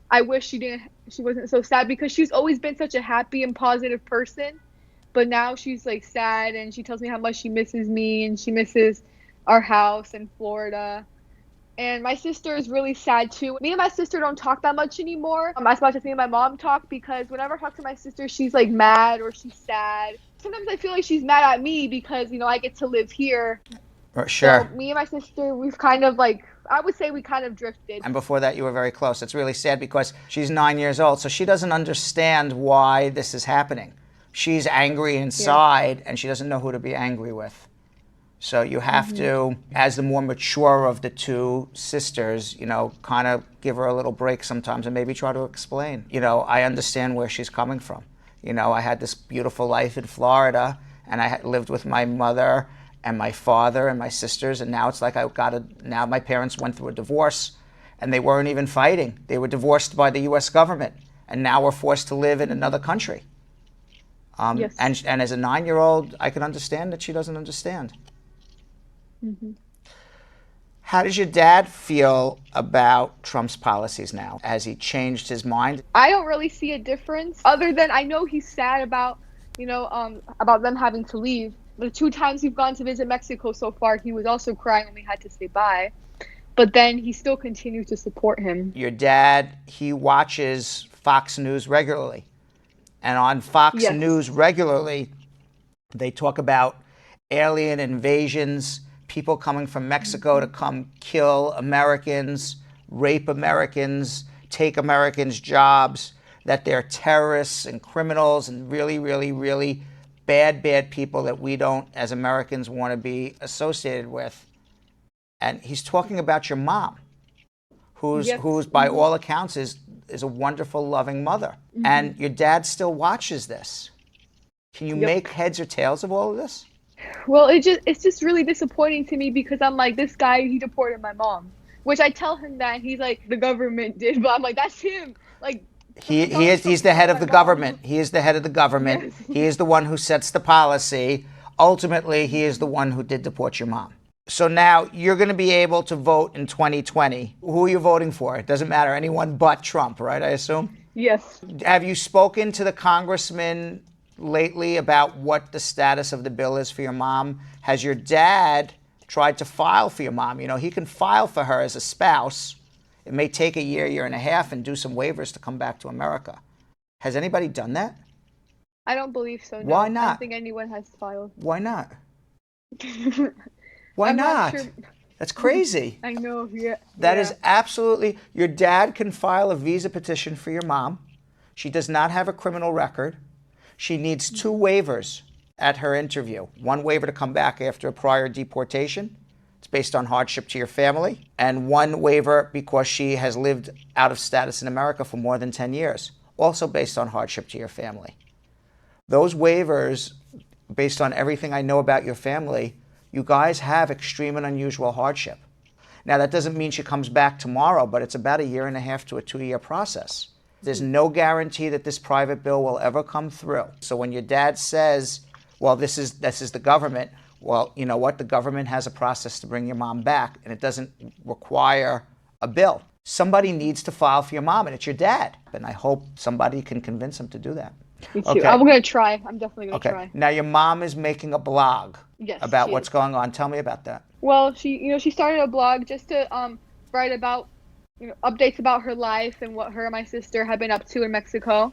I wish she wasn't so sad, because she's always been such a happy and positive person. But now she's like sad, and she tells me how much she misses me and she misses our house in Florida. And my sister is really sad too. Me and my sister don't talk that much anymore, as much as me and my mom talk, because whenever I talk to my sister, she's like mad or she's sad. Sometimes I feel like she's mad at me because, you know, I get to live here. Sure. So me and my sister, we've kind of like, I would say we kind of drifted. And before that, you were very close. It's really sad because she's 9 years old, so she doesn't understand why this is happening. She's angry inside, and she doesn't know who to be angry with. So you have to, as the more mature of the 2 sisters, you know, kind of give her a little break sometimes and maybe try to explain. You know, I understand where she's coming from. You know, I had this beautiful life in Florida, and I had lived with my mother and my father and my sisters, and now it's like now my parents went through a divorce, and they weren't even fighting. They were divorced by the U.S. government, and now we're forced to live in another country. And as a 9-year-old, I can understand that she doesn't understand. How does your dad feel about Trump's policies now? Has he changed his mind? I don't really see a difference, other than I know he's sad about, you know, about them having to leave. The 2 times we've gone to visit Mexico so far, he was also crying when we had to say bye. But then he still continues to support him. Your dad, he watches Fox News regularly. And on Fox News regularly, they talk about alien invasions, people coming from Mexico to come kill Americans, rape Americans, take Americans' jobs, that they're terrorists and criminals and really, really, really bad people that we don't, as Americans, want to be associated with. And he's talking about your mom, who's by all accounts is a wonderful, loving mother. And your dad still watches this. Can you make heads or tails of all of this? Well, it's just really disappointing to me because I'm like, this guy, he deported my mom. Which I tell him that, he's like, the government did, but I'm like, that's him. Like, he's the head of the government. He is the head of the government. Yes. He is the one who sets the policy. Ultimately, he is the one who did deport your mom. So now you're going to be able to vote in 2020. Who are you voting for? It doesn't matter. Anyone but Trump, right, I assume? Yes. Have you spoken to the congressman lately about what the status of the bill is for your mom? Has your dad tried to file for your mom? You know, he can file for her as a spouse. It may take a year and a half, and do some waivers to come back to America. Has anybody done that? I don't believe so, no. Why not? I don't think anyone has filed. Why not? Why not? Sure. That's crazy. I know, yeah. That is absolutely... Your dad can file a visa petition for your mom. She does not have a criminal record. She needs 2 waivers at her interview. 1 waiver to come back after a prior deportation. It's based on hardship to your family. And 1 waiver because she has lived out of status in America for more than 10 years. Also based on hardship to your family. Those waivers, based on everything I know about your family, you guys have extreme and unusual hardship. Now, that doesn't mean she comes back tomorrow, but it's about a year and a half to a 2-year process. There's no guarantee that this private bill will ever come through. So when your dad says, well, this is the government, well, you know what? The government has a process to bring your mom back, and it doesn't require a bill. Somebody needs to file for your mom, and it's your dad. And I hope somebody can convince him to do that. Me too. Okay. I'm going to try. I'm definitely going to try. Now, your mom is making a blog about what's going on. Tell me about that. Well, she started a blog just to write about, updates about her life and what her and my sister have been up to in Mexico.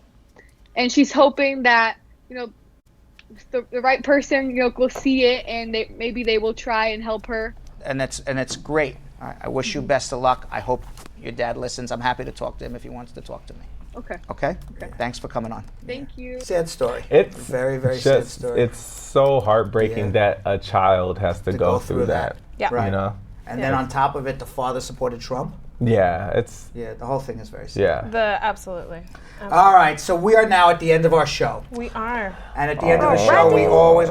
And she's hoping that, the right person, will see it, and maybe they will try and help her. And it's great. I wish you best of luck. I hope your dad listens. I'm happy to talk to him if he wants to talk to me. Okay. Okay? Thanks for coming on. Thank you. Sad story. It's very, very sad story. It's so heartbreaking that a child has to go through that. Yeah. Right. You know? And then on top of it, the father supported Trump. Yeah, the whole thing is very sad. Absolutely. All right, so we are now at the end of our show. We are. And at the end of the show, we always...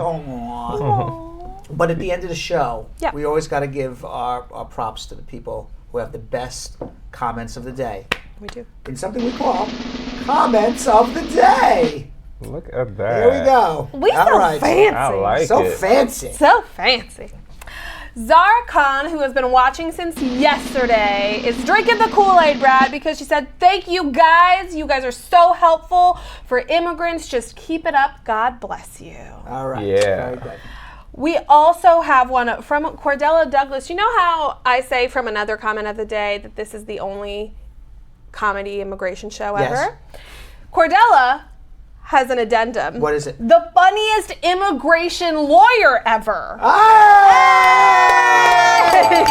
But at the end of the show, we always got to give our props to the people who have the best comments of the day. We do. In something we call Comments of the Day. Look at that. Here we go. We so fancy. I like so it. Fancy. So fancy. Zara Khan, who has been watching since yesterday, is drinking the Kool-Aid, Brad, because she said, thank you guys. You guys are so helpful for immigrants. Just keep it up. God bless you. All right. Yeah. Very good. We also have one from Cordella Douglas. You know how I say from another comment of the day that this is the only comedy immigration show ever? Cordella has an addendum. What is it? The funniest immigration lawyer ever.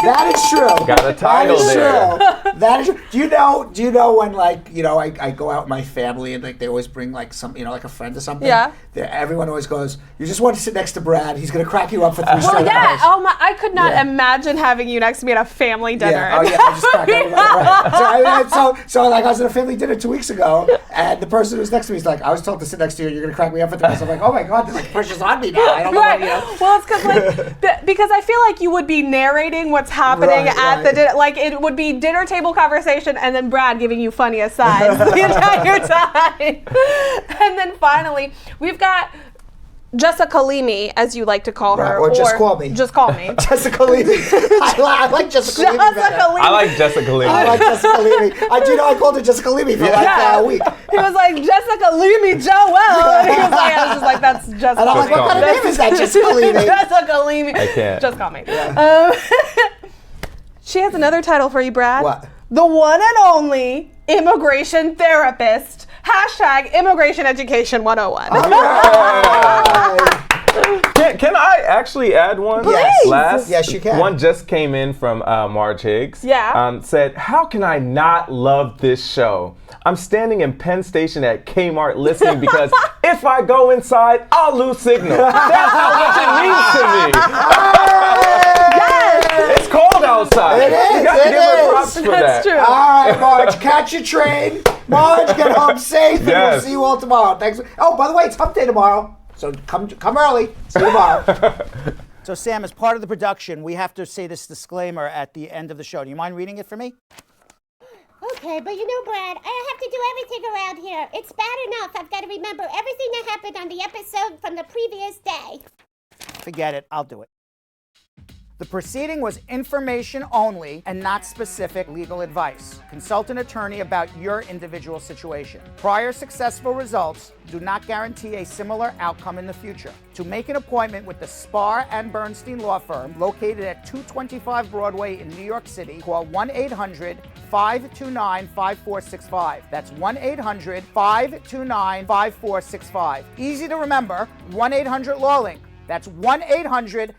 That is true. Got a title there. That is true. Do you know when I go out with my family and they always bring some like a friend or something? Yeah. Everyone always goes, you just want to sit next to Brad. He's going to crack you up for 3 Well, straight yeah. hours. Oh my! I could not imagine having you next to me at a family dinner. Yeah. Oh yeah. I just crack everybody. Right. So I was at a family dinner 2 weeks ago, and the person who was next to me is like, I was told to sit next to you. You're going to crack me up for 3 hours. I'm like, oh my god, the pressure's on me now. I don't know what, Well, it's because I feel like you would be narrating what's happening at the dinner. Like it would be dinner table conversation, and then Brad giving you funny asides the entire time. And then finally, we've got Jessica Leamy, as you like to call her. Or just call me. Just call me. Jessica Leamy. I like Jessica Leamy better. I like Jessica Leamy. I like Jessica Leamy. I called her Jessica Leamy for a week. He was like, Jessica Leamy Joel. And he was like, I was just like, that's Jessica. And I'm like, what kind of name is that, Jessica Leamy? Jessica Leamy. I can't. Just call me. Yeah. She has another title for you, Brad. What? The one and only immigration therapist. #Immigration Education 101. All right. Can I actually add one? Yes. Last, Yes, you can. One just came in from Marge Higgs. Yeah. Said, how can I not love this show? I'm standing in Penn Station at Kmart listening because if I go inside, I'll lose signal. That's how much it means to me. Yes. It's cold outside. It is. You got to give her props for That's that. true. All right, Marge, catch your train. Marge, get home safe, and we'll Yes. see you all tomorrow. Thanks. Oh, by the way, it's Hump Day tomorrow, so come early. See you tomorrow. So, Sam, as part of the production, we have to say this disclaimer at the end of the show. Do you mind reading it for me? Okay, but you know, Brad, I have to do everything around here. It's bad enough I've got to remember everything that happened on the episode from the previous day. Forget it. I'll do it. The proceeding was information only and not specific legal advice. Consult an attorney about your individual situation. Prior successful results do not guarantee a similar outcome in the future. To make an appointment with the Spar and Bernstein law firm located at 225 Broadway in New York City, call 1-800-529-5465. That's 1-800-529-5465. Easy to remember, 1-800-LAW-LINK. That's 1-800-LAWLINK.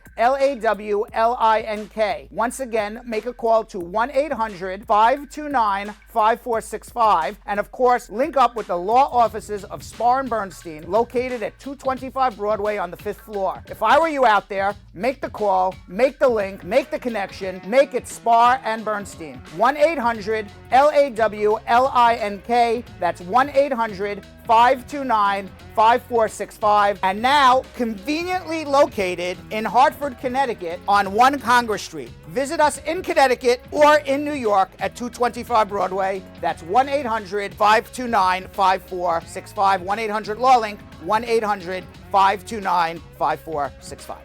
Once again, make a call to 1-800-529-5465. And of course, link up with the law offices of Spar and Bernstein, located at 225 Broadway on the 5th floor. If I were you out there, make the call, make the link, make the connection, make it Spar and Bernstein. 1-800-LAWLINK. That's 1-800-529-5465. And now, conveniently located in Hartford, Connecticut on 1 Congress Street. Visit us in Connecticut or in New York at 225 Broadway. That's 1-800-529-5465. 1-800-LAW-LINK. 1-800-529-5465.